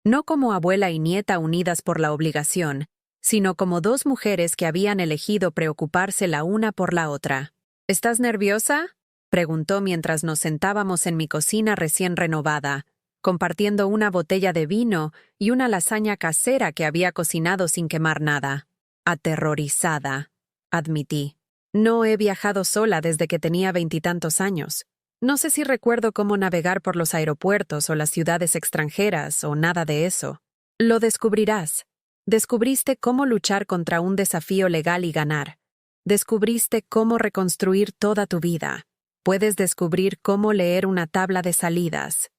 Speaker 1: no como abuela y nieta unidas por la obligación, sino como 2 mujeres que habían elegido preocuparse la una por la otra. ¿Estás nerviosa?, preguntó mientras nos sentábamos en mi cocina recién renovada, compartiendo una botella de vino y una lasaña casera que había cocinado sin quemar nada. Aterrorizada, admití. No he viajado sola desde que tenía 20 y tantos años. No sé si recuerdo cómo navegar por los aeropuertos o las ciudades extranjeras o nada de eso. Lo descubrirás. Descubriste cómo luchar contra un desafío legal y ganar. Descubriste cómo reconstruir toda tu vida. Puedes descubrir cómo leer una tabla de salidas.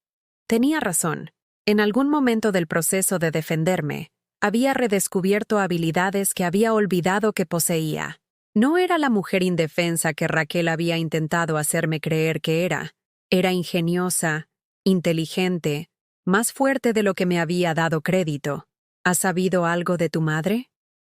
Speaker 1: Tenía razón. En algún momento del proceso de defenderme, había redescubierto habilidades que había olvidado que poseía. No era la mujer indefensa que Raquel había intentado hacerme creer que era. Era ingeniosa, inteligente, más fuerte de lo que me había dado crédito. ¿Has sabido algo de tu madre?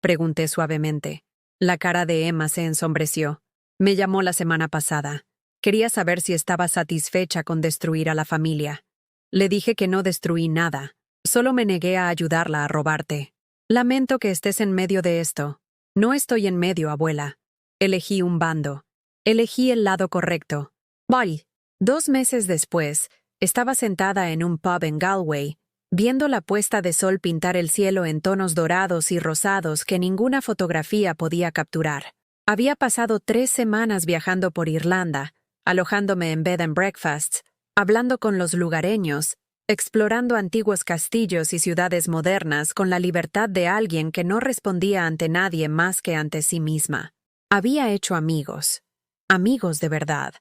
Speaker 1: Pregunté suavemente. La cara de Emma se ensombreció. Me llamó la semana pasada. Quería saber si estaba satisfecha con destruir a la familia. Le dije que no destruí nada. Solo me negué a ayudarla a robarte. Lamento que estés en medio de esto. No estoy en medio, abuela. Elegí un bando. Elegí el lado correcto. Bye. 2 meses después, estaba sentada en un pub en Galway, viendo la puesta de sol pintar el cielo en tonos dorados y rosados que ninguna fotografía podía capturar. Había pasado 3 semanas viajando por Irlanda, alojándome en bed and breakfasts, hablando con los lugareños, explorando antiguos castillos y ciudades modernas con la libertad de alguien que no respondía ante nadie más que ante sí misma. Había hecho amigos. Amigos de verdad.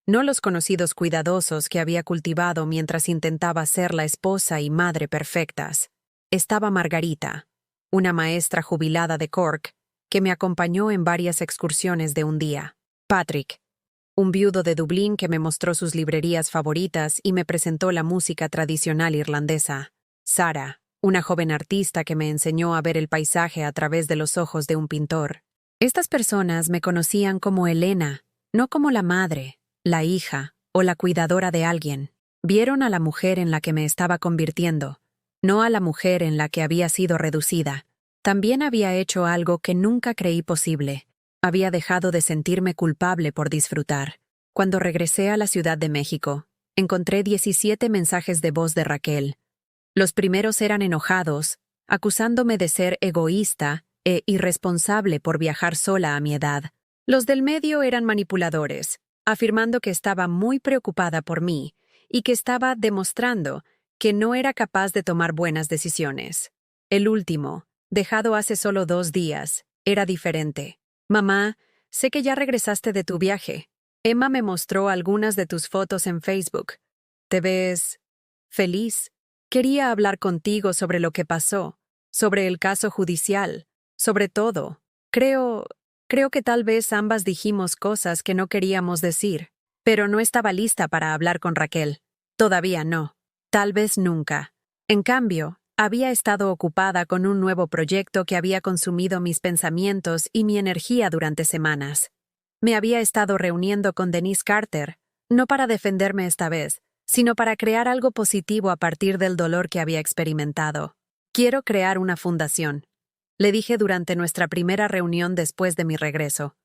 Speaker 1: No los conocidos cuidadosos que había cultivado mientras intentaba ser la esposa y madre perfectas. Estaba Margarita, una maestra jubilada de Cork, que me acompañó en varias excursiones de un día. Patrick, un viudo de Dublín que me mostró sus librerías favoritas y me presentó la música tradicional irlandesa. Sarah, una joven artista que me enseñó a ver el paisaje a través de los ojos de un pintor. Estas personas me conocían como Elena, no como la madre, la hija o la cuidadora de alguien. Vieron a la mujer en la que me estaba convirtiendo, no a la mujer en la que había sido reducida. También había hecho algo que nunca creí posible. Había dejado de sentirme culpable por disfrutar. Cuando regresé a la Ciudad de México, encontré 17 mensajes de voz de Raquel. Los primeros eran enojados, acusándome de ser egoísta e irresponsable por viajar sola a mi edad. Los del medio eran manipuladores, afirmando que estaba muy preocupada por mí y que estaba demostrando que no era capaz de tomar buenas decisiones. El último, dejado hace solo 2 días, era diferente. Mamá, sé que ya regresaste de tu viaje. Emma me mostró algunas de tus fotos en Facebook. ¿Te ves feliz? Quería hablar contigo sobre lo que pasó, sobre el caso judicial, sobre todo. Creo que tal vez ambas dijimos cosas que no queríamos decir, pero no estaba lista para hablar con Raquel. Todavía no. Tal vez nunca. En cambio, había estado ocupada con un nuevo proyecto que había consumido mis pensamientos y mi energía durante semanas. Me había estado reuniendo con Denise Carter, no para defenderme esta vez, sino para crear algo positivo a partir del dolor que había experimentado. Quiero crear una fundación, le dije durante nuestra primera reunión después de mi regreso.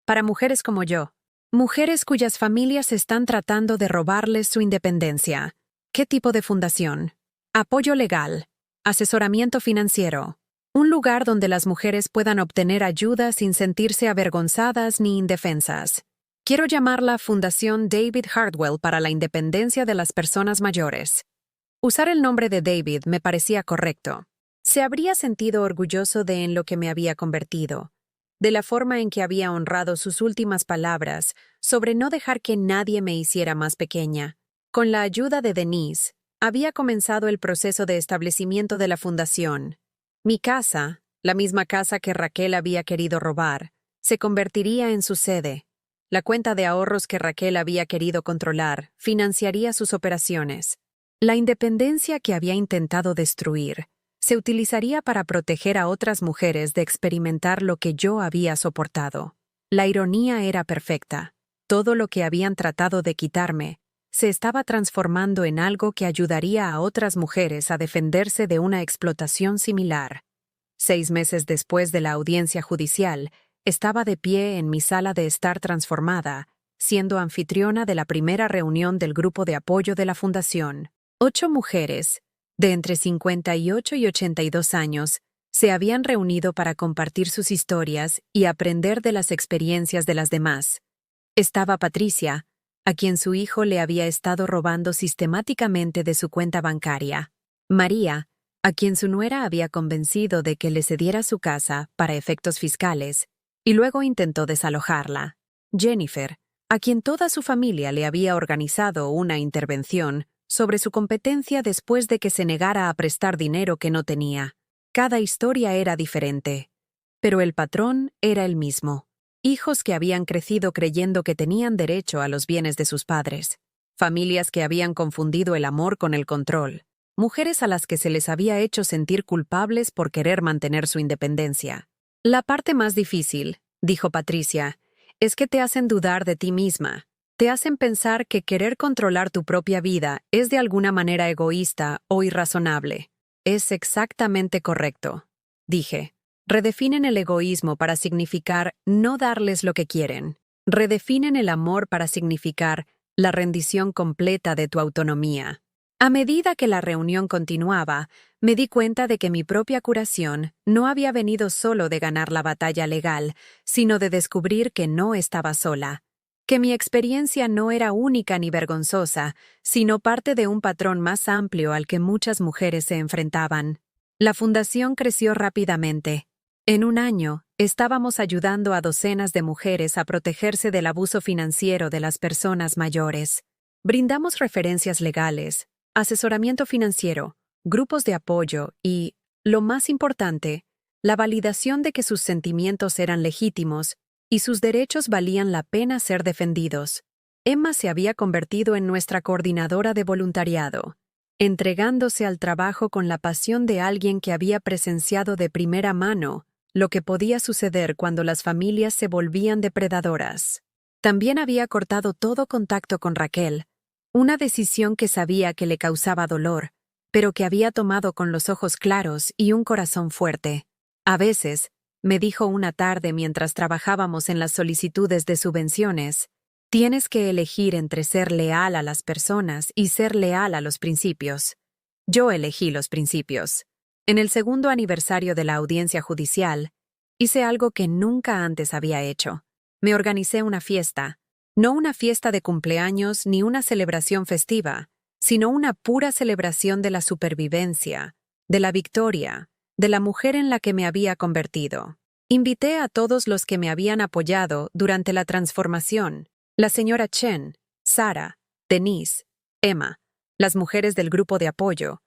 Speaker 1: Para mujeres como yo. Mujeres cuyas familias están tratando de robarles su independencia. ¿Qué tipo de fundación? Apoyo legal. Asesoramiento financiero. Un lugar donde las mujeres puedan obtener ayuda sin sentirse avergonzadas ni indefensas. Quiero llamarla Fundación David Hardwell para la Independencia de las Personas Mayores. Usar el nombre de David me parecía correcto. Se habría sentido orgulloso de en lo que me había convertido, de la forma en que había honrado sus últimas palabras sobre no dejar que nadie me hiciera más pequeña. Con la ayuda de Denise, había comenzado el proceso de establecimiento de la fundación. Mi casa, la misma casa que Raquel había querido robar, se convertiría en su sede. La cuenta de ahorros que Raquel había querido controlar financiaría sus operaciones. La independencia que había intentado destruir se utilizaría para proteger a otras mujeres de experimentar lo que yo había soportado. La ironía era perfecta. Todo lo que habían tratado de quitarme se estaba transformando en algo que ayudaría a otras mujeres a defenderse de una explotación similar. 6 meses después de la audiencia judicial, estaba de pie en mi sala de estar transformada, siendo anfitriona de la primera reunión del grupo de apoyo de la fundación. 8 mujeres, de entre 58 y 82 años, se habían reunido para compartir sus historias y aprender de las experiencias de las demás. Estaba Patricia, a quien su hijo le había estado robando sistemáticamente de su cuenta bancaria. María, a quien su nuera había convencido de que le cediera su casa para efectos fiscales, y luego intentó desalojarla. Jennifer, a quien toda su familia le había organizado una intervención sobre su competencia después de que se negara a prestar dinero que no tenía. Cada historia era diferente, pero el patrón era el mismo. Hijos que habían crecido creyendo que tenían derecho a los bienes de sus padres. Familias que habían confundido el amor con el control. Mujeres a las que se les había hecho sentir culpables por querer mantener su independencia. La parte más difícil, dijo Patricia, es que te hacen dudar de ti misma. Te hacen pensar que querer controlar tu propia vida es de alguna manera egoísta o irrazonable. Es exactamente correcto, dije. Redefinen el egoísmo para significar no darles lo que quieren. Redefinen el amor para significar la rendición completa de tu autonomía. A medida que la reunión continuaba, me di cuenta de que mi propia curación no había venido solo de ganar la batalla legal, sino de descubrir que no estaba sola, que mi experiencia no era única ni vergonzosa, sino parte de un patrón más amplio al que muchas mujeres se enfrentaban. La fundación creció rápidamente. En un año, estábamos ayudando a docenas de mujeres a protegerse del abuso financiero de las personas mayores. Brindamos referencias legales, asesoramiento financiero, grupos de apoyo y, lo más importante, la validación de que sus sentimientos eran legítimos y sus derechos valían la pena ser defendidos. Emma se había convertido en nuestra coordinadora de voluntariado, entregándose al trabajo con la pasión de alguien que había presenciado de primera mano lo que podía suceder cuando las familias se volvían depredadoras. También había cortado todo contacto con Raquel, una decisión que sabía que le causaba dolor, pero que había tomado con los ojos claros y un corazón fuerte. A veces, me dijo una tarde mientras trabajábamos en las solicitudes de subvenciones, tienes que elegir entre ser leal a las personas y ser leal a los principios. Yo elegí los principios. En el segundo aniversario de la audiencia judicial, hice algo que nunca antes había hecho. Me organicé una fiesta. No una fiesta de cumpleaños ni una celebración festiva, sino una pura celebración de la supervivencia, de la victoria, de la mujer en la que me había convertido. Invité a todos los que me habían apoyado durante la transformación, la señora Chen, Sara, Denise, Emma, las mujeres del grupo de apoyo,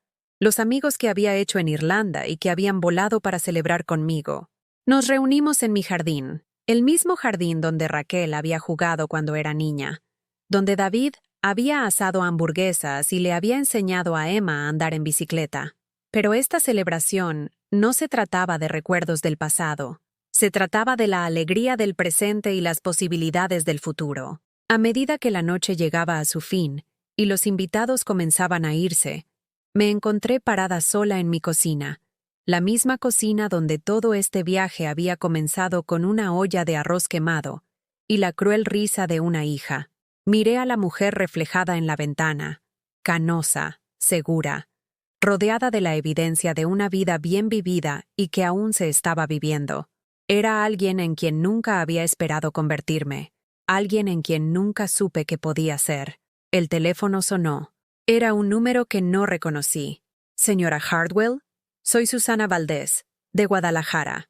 Speaker 1: los amigos que había hecho en Irlanda y que habían volado para celebrar conmigo. Nos reunimos en mi jardín, el mismo jardín donde Raquel había jugado cuando era niña, donde David había asado hamburguesas y le había enseñado a Emma a andar en bicicleta. Pero esta celebración no se trataba de recuerdos del pasado, se trataba de la alegría del presente y las posibilidades del futuro. A medida que la noche llegaba a su fin y los invitados comenzaban a irse, me encontré parada sola en mi cocina, la misma cocina donde todo este viaje había comenzado con una olla de arroz quemado y la cruel risa de una hija. Miré a la mujer reflejada en la ventana, canosa, segura, rodeada de la evidencia de una vida bien vivida y que aún se estaba viviendo. Era alguien en quien nunca había esperado convertirme, alguien en quien nunca supe que podía ser. El teléfono sonó. Era un número que no reconocí. Señora Hardwell, soy Susana Valdés, de Guadalajara.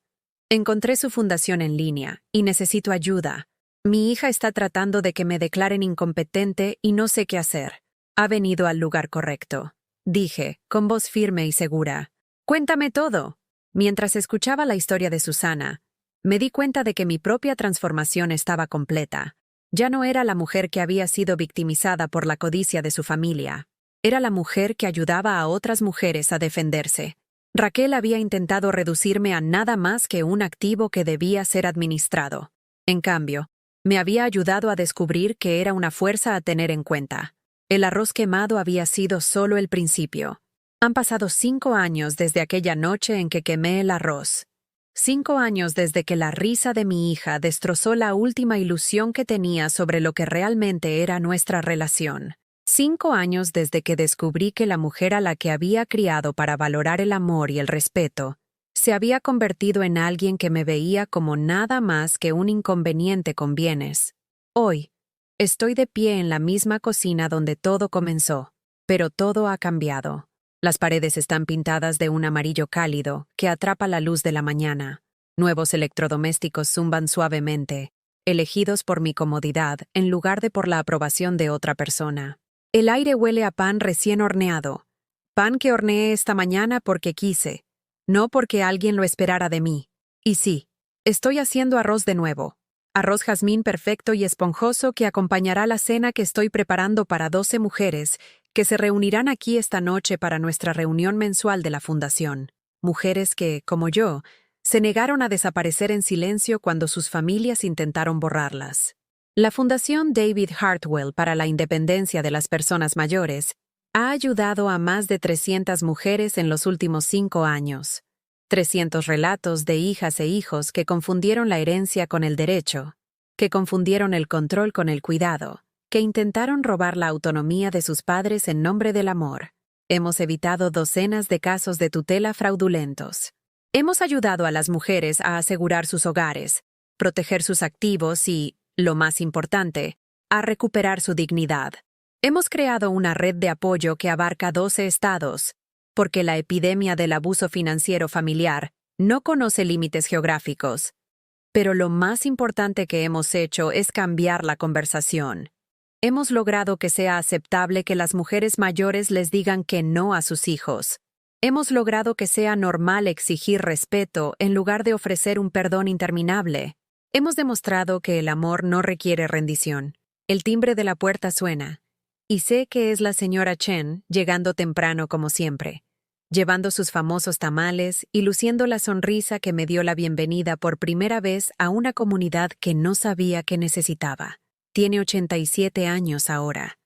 Speaker 1: Encontré su fundación en línea y necesito ayuda. Mi hija está tratando de que me declaren incompetente y no sé qué hacer. Ha venido al lugar correcto, dije, con voz firme y segura. Cuéntame todo. Mientras escuchaba la historia de Susana, me di cuenta de que mi propia transformación estaba completa. Ya no era la mujer que había sido victimizada por la codicia de su familia. Era la mujer que ayudaba a otras mujeres a defenderse. Raquel había intentado reducirme a nada más que un activo que debía ser administrado. En cambio, me había ayudado a descubrir que era una fuerza a tener en cuenta. El arroz quemado había sido solo el principio. Han pasado 5 años desde aquella noche en que quemé el arroz. 5 años desde que la risa de mi hija destrozó la última ilusión que tenía sobre lo que realmente era nuestra relación. 5 años desde que descubrí que la mujer a la que había criado para valorar el amor y el respeto se había convertido en alguien que me veía como nada más que un inconveniente con bienes. Hoy, Estoy de pie en la misma cocina donde todo comenzó, pero todo ha cambiado. Las paredes están pintadas de un amarillo cálido que atrapa la luz de la mañana. Nuevos electrodomésticos zumban suavemente, elegidos por mi comodidad en lugar de por la aprobación de otra persona. El aire huele a pan recién horneado. Pan que horneé esta mañana porque quise, no porque alguien lo esperara de mí. Y sí, estoy haciendo arroz de nuevo. Arroz jazmín perfecto y esponjoso que acompañará la cena que estoy preparando para 12 mujeres que se reunirán aquí esta noche para nuestra reunión mensual de la Fundación. Mujeres que, como yo, se negaron a desaparecer en silencio cuando sus familias intentaron borrarlas. La Fundación David Hartwell para la Independencia de las Personas Mayores ha ayudado a más de 300 mujeres en los últimos 5 años. 300 relatos de hijas e hijos que confundieron la herencia con el derecho, que confundieron el control con el cuidado, que intentaron robar la autonomía de sus padres en nombre del amor. Hemos evitado docenas de casos de tutela fraudulentos. Hemos ayudado a las mujeres a asegurar sus hogares, proteger sus activos y, lo más importante, a recuperar su dignidad. Hemos creado una red de apoyo que abarca 12 estados, porque la epidemia del abuso financiero familiar no conoce límites geográficos. Pero lo más importante que hemos hecho es cambiar la conversación. Hemos logrado que sea aceptable que las mujeres mayores les digan que no a sus hijos. Hemos logrado que sea normal exigir respeto en lugar de ofrecer un perdón interminable. Hemos demostrado que el amor no requiere rendición. El timbre de la puerta suena, y sé que es la señora Chen llegando temprano como siempre, llevando sus famosos tamales y luciendo la sonrisa que me dio la bienvenida por primera vez a una comunidad que no sabía que necesitaba. Tiene 87 años ahora,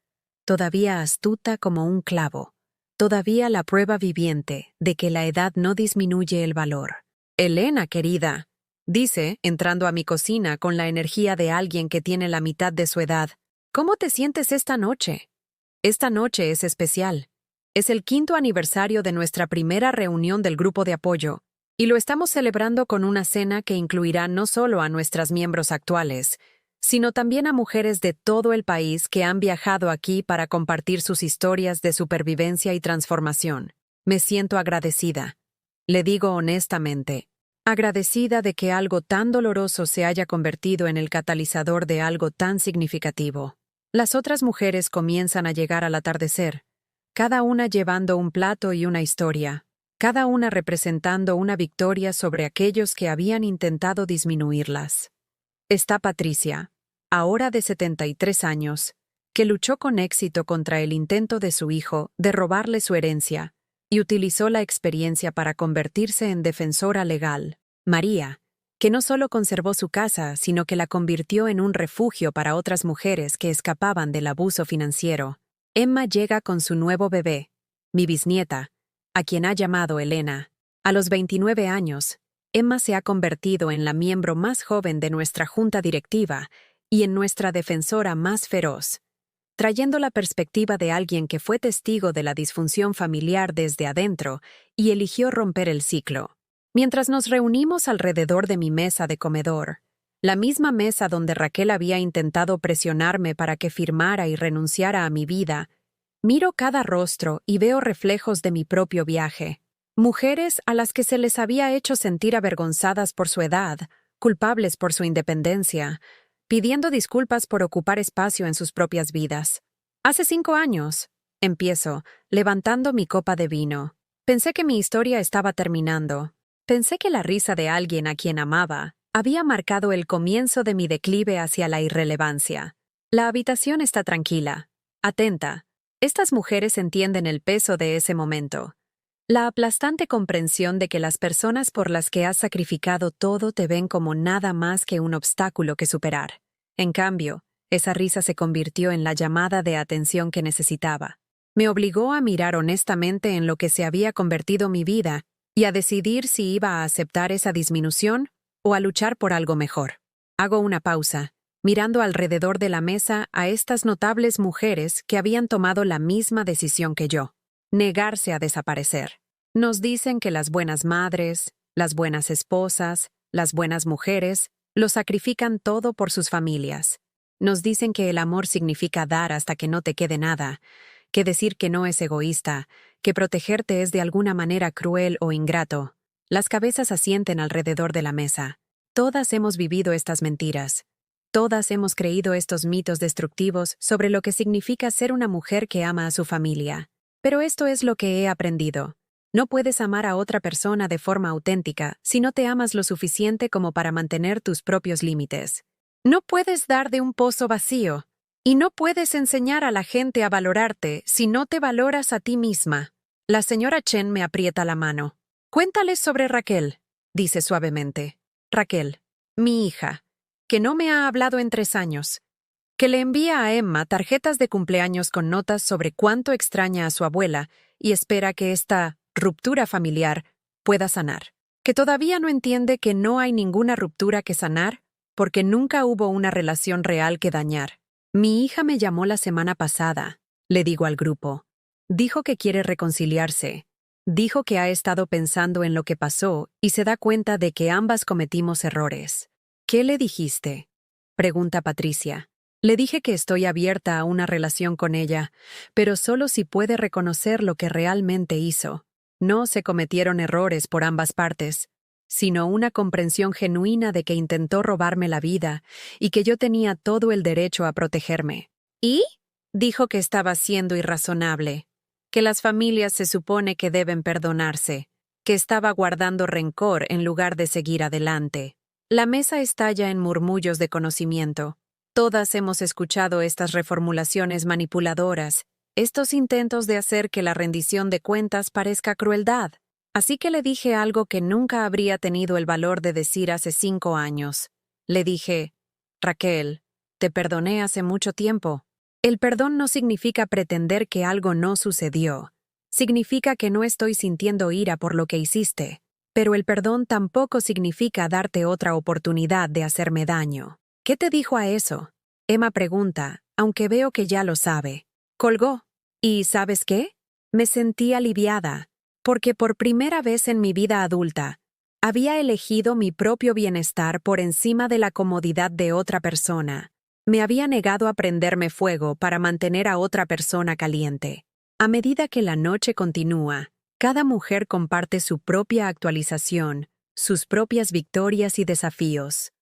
Speaker 1: todavía astuta como un clavo, todavía la prueba viviente de que la edad no disminuye el valor. Elena, querida, dice, entrando a mi cocina con la energía de alguien que tiene la mitad de su edad, ¿cómo te sientes esta noche? Esta noche es especial. Es el 5º aniversario de nuestra primera reunión del grupo de apoyo, y lo estamos celebrando con una cena que incluirá no solo a nuestras miembros actuales, sino también a mujeres de todo el país que han viajado aquí para compartir sus historias de supervivencia y transformación. Me siento agradecida. Le digo honestamente, agradecida de que algo tan doloroso se haya convertido en el catalizador de algo tan significativo. Las otras mujeres comienzan a llegar al atardecer, cada una llevando un plato y una historia, cada una representando una victoria sobre aquellos que habían intentado disminuirlas. Está Patricia, ahora de 73 años, que luchó con éxito contra el intento de su hijo de robarle su herencia y utilizó la experiencia para convertirse en defensora legal. María, que no solo conservó su casa, sino que la convirtió en un refugio para otras mujeres que escapaban del abuso financiero. Emma llega con su nuevo bebé, mi bisnieta, a quien ha llamado Elena. A los 29 años, Emma se ha convertido en la miembro más joven de nuestra junta directiva y en nuestra defensora más feroz, trayendo la perspectiva de alguien que fue testigo de la disfunción familiar desde adentro y eligió romper el ciclo. Mientras nos reunimos alrededor de mi mesa de comedor, la misma mesa donde Raquel había intentado presionarme para que firmara y renunciara a mi vida, miro cada rostro y veo reflejos de mi propio viaje. Mujeres a las que se les había hecho sentir avergonzadas por su edad, culpables por su independencia, pidiendo disculpas por ocupar espacio en sus propias vidas. Hace 5 años, empiezo, levantando mi copa de vino. Pensé que mi historia estaba terminando. Pensé que la risa de alguien a quien amaba había marcado el comienzo de mi declive hacia la irrelevancia. La habitación está tranquila, atenta. Estas mujeres entienden el peso de ese momento. La aplastante comprensión de que las personas por las que has sacrificado todo te ven como nada más que un obstáculo que superar. En cambio, esa risa se convirtió en la llamada de atención que necesitaba. Me obligó a mirar honestamente en lo que se había convertido mi vida y a decidir si iba a aceptar esa disminución o a luchar por algo mejor. Hago una pausa, mirando alrededor de la mesa a estas notables mujeres que habían tomado la misma decisión que yo: negarse a desaparecer. Nos dicen que las buenas madres, las buenas esposas, las buenas mujeres, lo sacrifican todo por sus familias. Nos dicen que el amor significa dar hasta que no te quede nada, que decir que no es egoísta, que protegerte es de alguna manera cruel o ingrato. Las cabezas asienten alrededor de la mesa. Todas hemos vivido estas mentiras. Todas hemos creído estos mitos destructivos sobre lo que significa ser una mujer que ama a su familia. Pero esto es lo que he aprendido. No puedes amar a otra persona de forma auténtica si no te amas lo suficiente como para mantener tus propios límites. No puedes dar de un pozo vacío, y no puedes enseñar a la gente a valorarte si no te valoras a ti misma. La señora Chen me aprieta la mano. Cuéntales sobre Raquel, dice suavemente. Raquel, mi hija, que no me ha hablado en 3 años, que le envía a Emma tarjetas de cumpleaños con notas sobre cuánto extraña a su abuela y espera que esta ruptura familiar pueda sanar, que todavía no entiende que no hay ninguna ruptura que sanar porque nunca hubo una relación real que dañar. Mi hija me llamó la semana pasada, le digo al grupo. Dijo que quiere reconciliarse. Dijo que ha estado pensando en lo que pasó y se da cuenta de que ambas cometimos errores. ¿Qué le dijiste?, pregunta Patricia. Le dije que estoy abierta a una relación con ella, pero solo si puede reconocer lo que realmente hizo. No se cometieron errores por ambas partes, sino una comprensión genuina de que intentó robarme la vida y que yo tenía todo el derecho a protegerme. ¿Y? Dijo que estaba siendo irrazonable, que las familias se supone que deben perdonarse, que estaba guardando rencor en lugar de seguir adelante. La mesa estalla en murmullos de conocimiento. Todas hemos escuchado estas reformulaciones manipuladoras, estos intentos de hacer que la rendición de cuentas parezca crueldad. Así que le dije algo que nunca habría tenido el valor de decir hace 5 años. Le dije, Raquel, te perdoné hace mucho tiempo. El perdón no significa pretender que algo no sucedió. Significa que no estoy sintiendo ira por lo que hiciste. Pero el perdón tampoco significa darte otra oportunidad de hacerme daño. ¿Qué te dijo a eso?, Emma pregunta, aunque veo que ya lo sabe. Colgó. ¿Y sabes qué? Me sentí aliviada, porque por primera vez en mi vida adulta, había elegido mi propio bienestar por encima de la comodidad de otra persona. Me había negado a prenderme fuego para mantener a otra persona caliente. A medida que la noche continúa, cada mujer comparte su propia actualización, sus propias victorias y desafíos.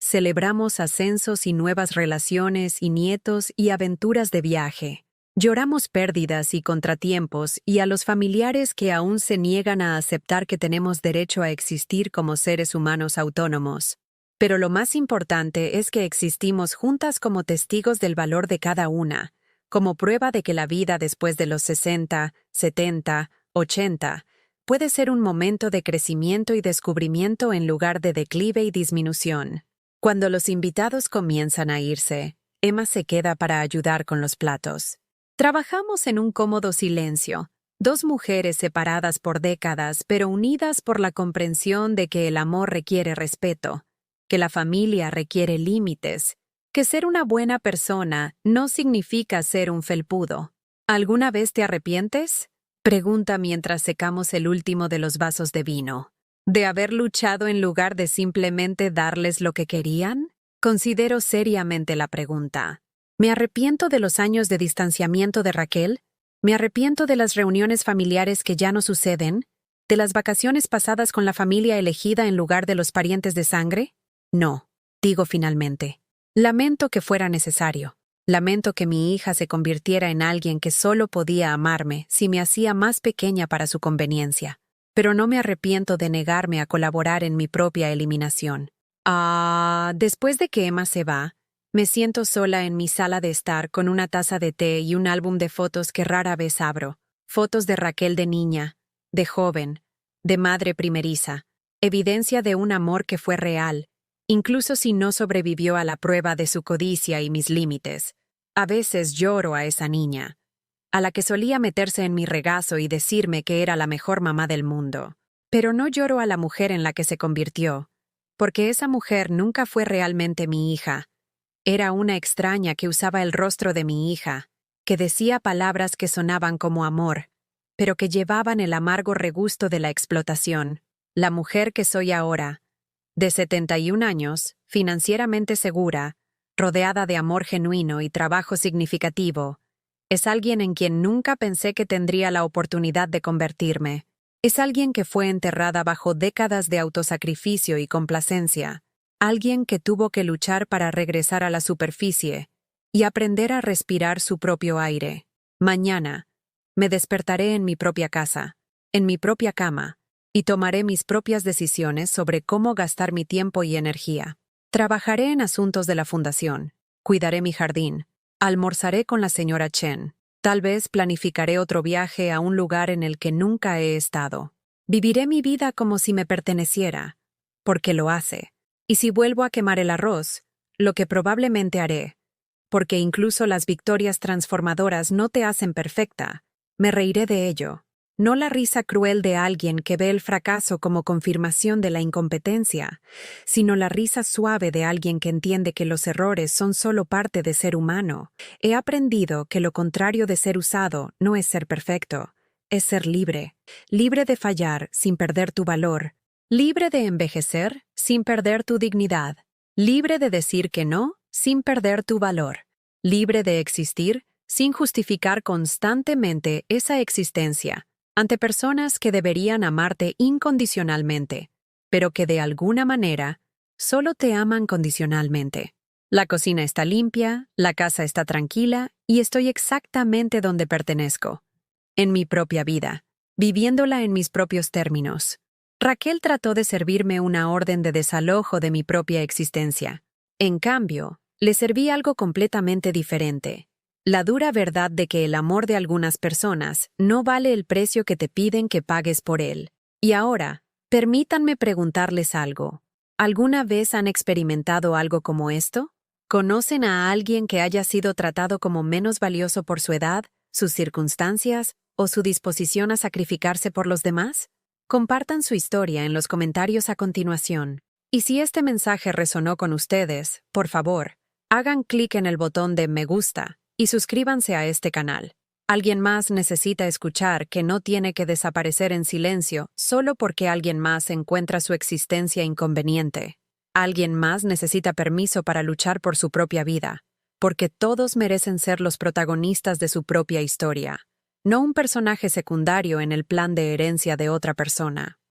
Speaker 1: Celebramos ascensos y nuevas relaciones y nietos y aventuras de viaje. Lloramos pérdidas y contratiempos y a los familiares que aún se niegan a aceptar que tenemos derecho a existir como seres humanos autónomos. Pero lo más importante es que existimos juntas como testigos del valor de cada una, como prueba de que la vida después de los 60, 70, 80 puede ser un momento de crecimiento y descubrimiento en lugar de declive y disminución. Cuando los invitados comienzan a irse, Emma se queda para ayudar con los platos. Trabajamos en un cómodo silencio, 2 mujeres separadas por décadas pero unidas por la comprensión de que el amor requiere respeto, que la familia requiere límites, que ser una buena persona no significa ser un felpudo. ¿Alguna vez te arrepientes?, pregunta mientras secamos el último de los vasos de vino. ¿De haber luchado en lugar de simplemente darles lo que querían? Considero seriamente la pregunta. ¿Me arrepiento de los años de distanciamiento de Raquel? ¿Me arrepiento de las reuniones familiares que ya no suceden? ¿De las vacaciones pasadas con la familia elegida en lugar de los parientes de sangre? No, digo finalmente. Lamento que fuera necesario. Lamento que mi hija se convirtiera en alguien que solo podía amarme si me hacía más pequeña para su conveniencia. Pero no me arrepiento de negarme a colaborar en mi propia eliminación. Después de que Emma se va, me siento sola en mi sala de estar con una taza de té y un álbum de fotos que rara vez abro. Fotos de Raquel de niña, de joven, de madre primeriza. Evidencia de un amor que fue real, incluso si no sobrevivió a la prueba de su codicia y mis límites. A veces lloro a esa niña, a la que solía meterse en mi regazo y decirme que era la mejor mamá del mundo. Pero no lloro a la mujer en la que se convirtió, porque esa mujer nunca fue realmente mi hija. Era una extraña que usaba el rostro de mi hija, que decía palabras que sonaban como amor, pero que llevaban el amargo regusto de la explotación. La mujer que soy ahora, de 71 años, financieramente segura, rodeada de amor genuino y trabajo significativo. Es alguien en quien nunca pensé que tendría la oportunidad de convertirme. Es alguien que fue enterrada bajo décadas de autosacrificio y complacencia. Alguien que tuvo que luchar para regresar a la superficie y aprender a respirar su propio aire. Mañana, me despertaré en mi propia casa, en mi propia cama, y tomaré mis propias decisiones sobre cómo gastar mi tiempo y energía. Trabajaré en asuntos de la fundación, cuidaré mi jardín, almorzaré con la señora Chen. Tal vez planificaré otro viaje a un lugar en el que nunca he estado. Viviré mi vida como si me perteneciera, porque lo hace. Y si vuelvo a quemar el arroz, lo que probablemente haré, porque incluso las victorias transformadoras no te hacen perfecta, me reiré de ello. No la risa cruel de alguien que ve el fracaso como confirmación de la incompetencia, sino la risa suave de alguien que entiende que los errores son solo parte de ser humano. He aprendido que lo contrario de ser usado no es ser perfecto, es ser libre. Libre de fallar sin perder tu valor. Libre de envejecer sin perder tu dignidad. Libre de decir que no sin perder tu valor. Libre de existir sin justificar constantemente esa existencia ante personas que deberían amarte incondicionalmente, pero que de alguna manera solo te aman condicionalmente. La cocina está limpia, la casa está tranquila y estoy exactamente donde pertenezco, en mi propia vida, viviéndola en mis propios términos. Raquel trató de servirme una orden de desalojo de mi propia existencia. En cambio, le serví algo completamente diferente. La dura verdad de que el amor de algunas personas no vale el precio que te piden que pagues por él. Y ahora, permítanme preguntarles algo. ¿Alguna vez han experimentado algo como esto? ¿Conocen a alguien que haya sido tratado como menos valioso por su edad, sus circunstancias o su disposición a sacrificarse por los demás? Compartan su historia en los comentarios a continuación. Y si este mensaje resonó con ustedes, por favor, hagan clic en el botón de me gusta y suscríbanse a este canal. Alguien más necesita escuchar que no tiene que desaparecer en silencio solo porque alguien más encuentra su existencia inconveniente. Alguien más necesita permiso para luchar por su propia vida, porque todos merecen ser los protagonistas de su propia historia, no un personaje secundario en el plan de herencia de otra persona.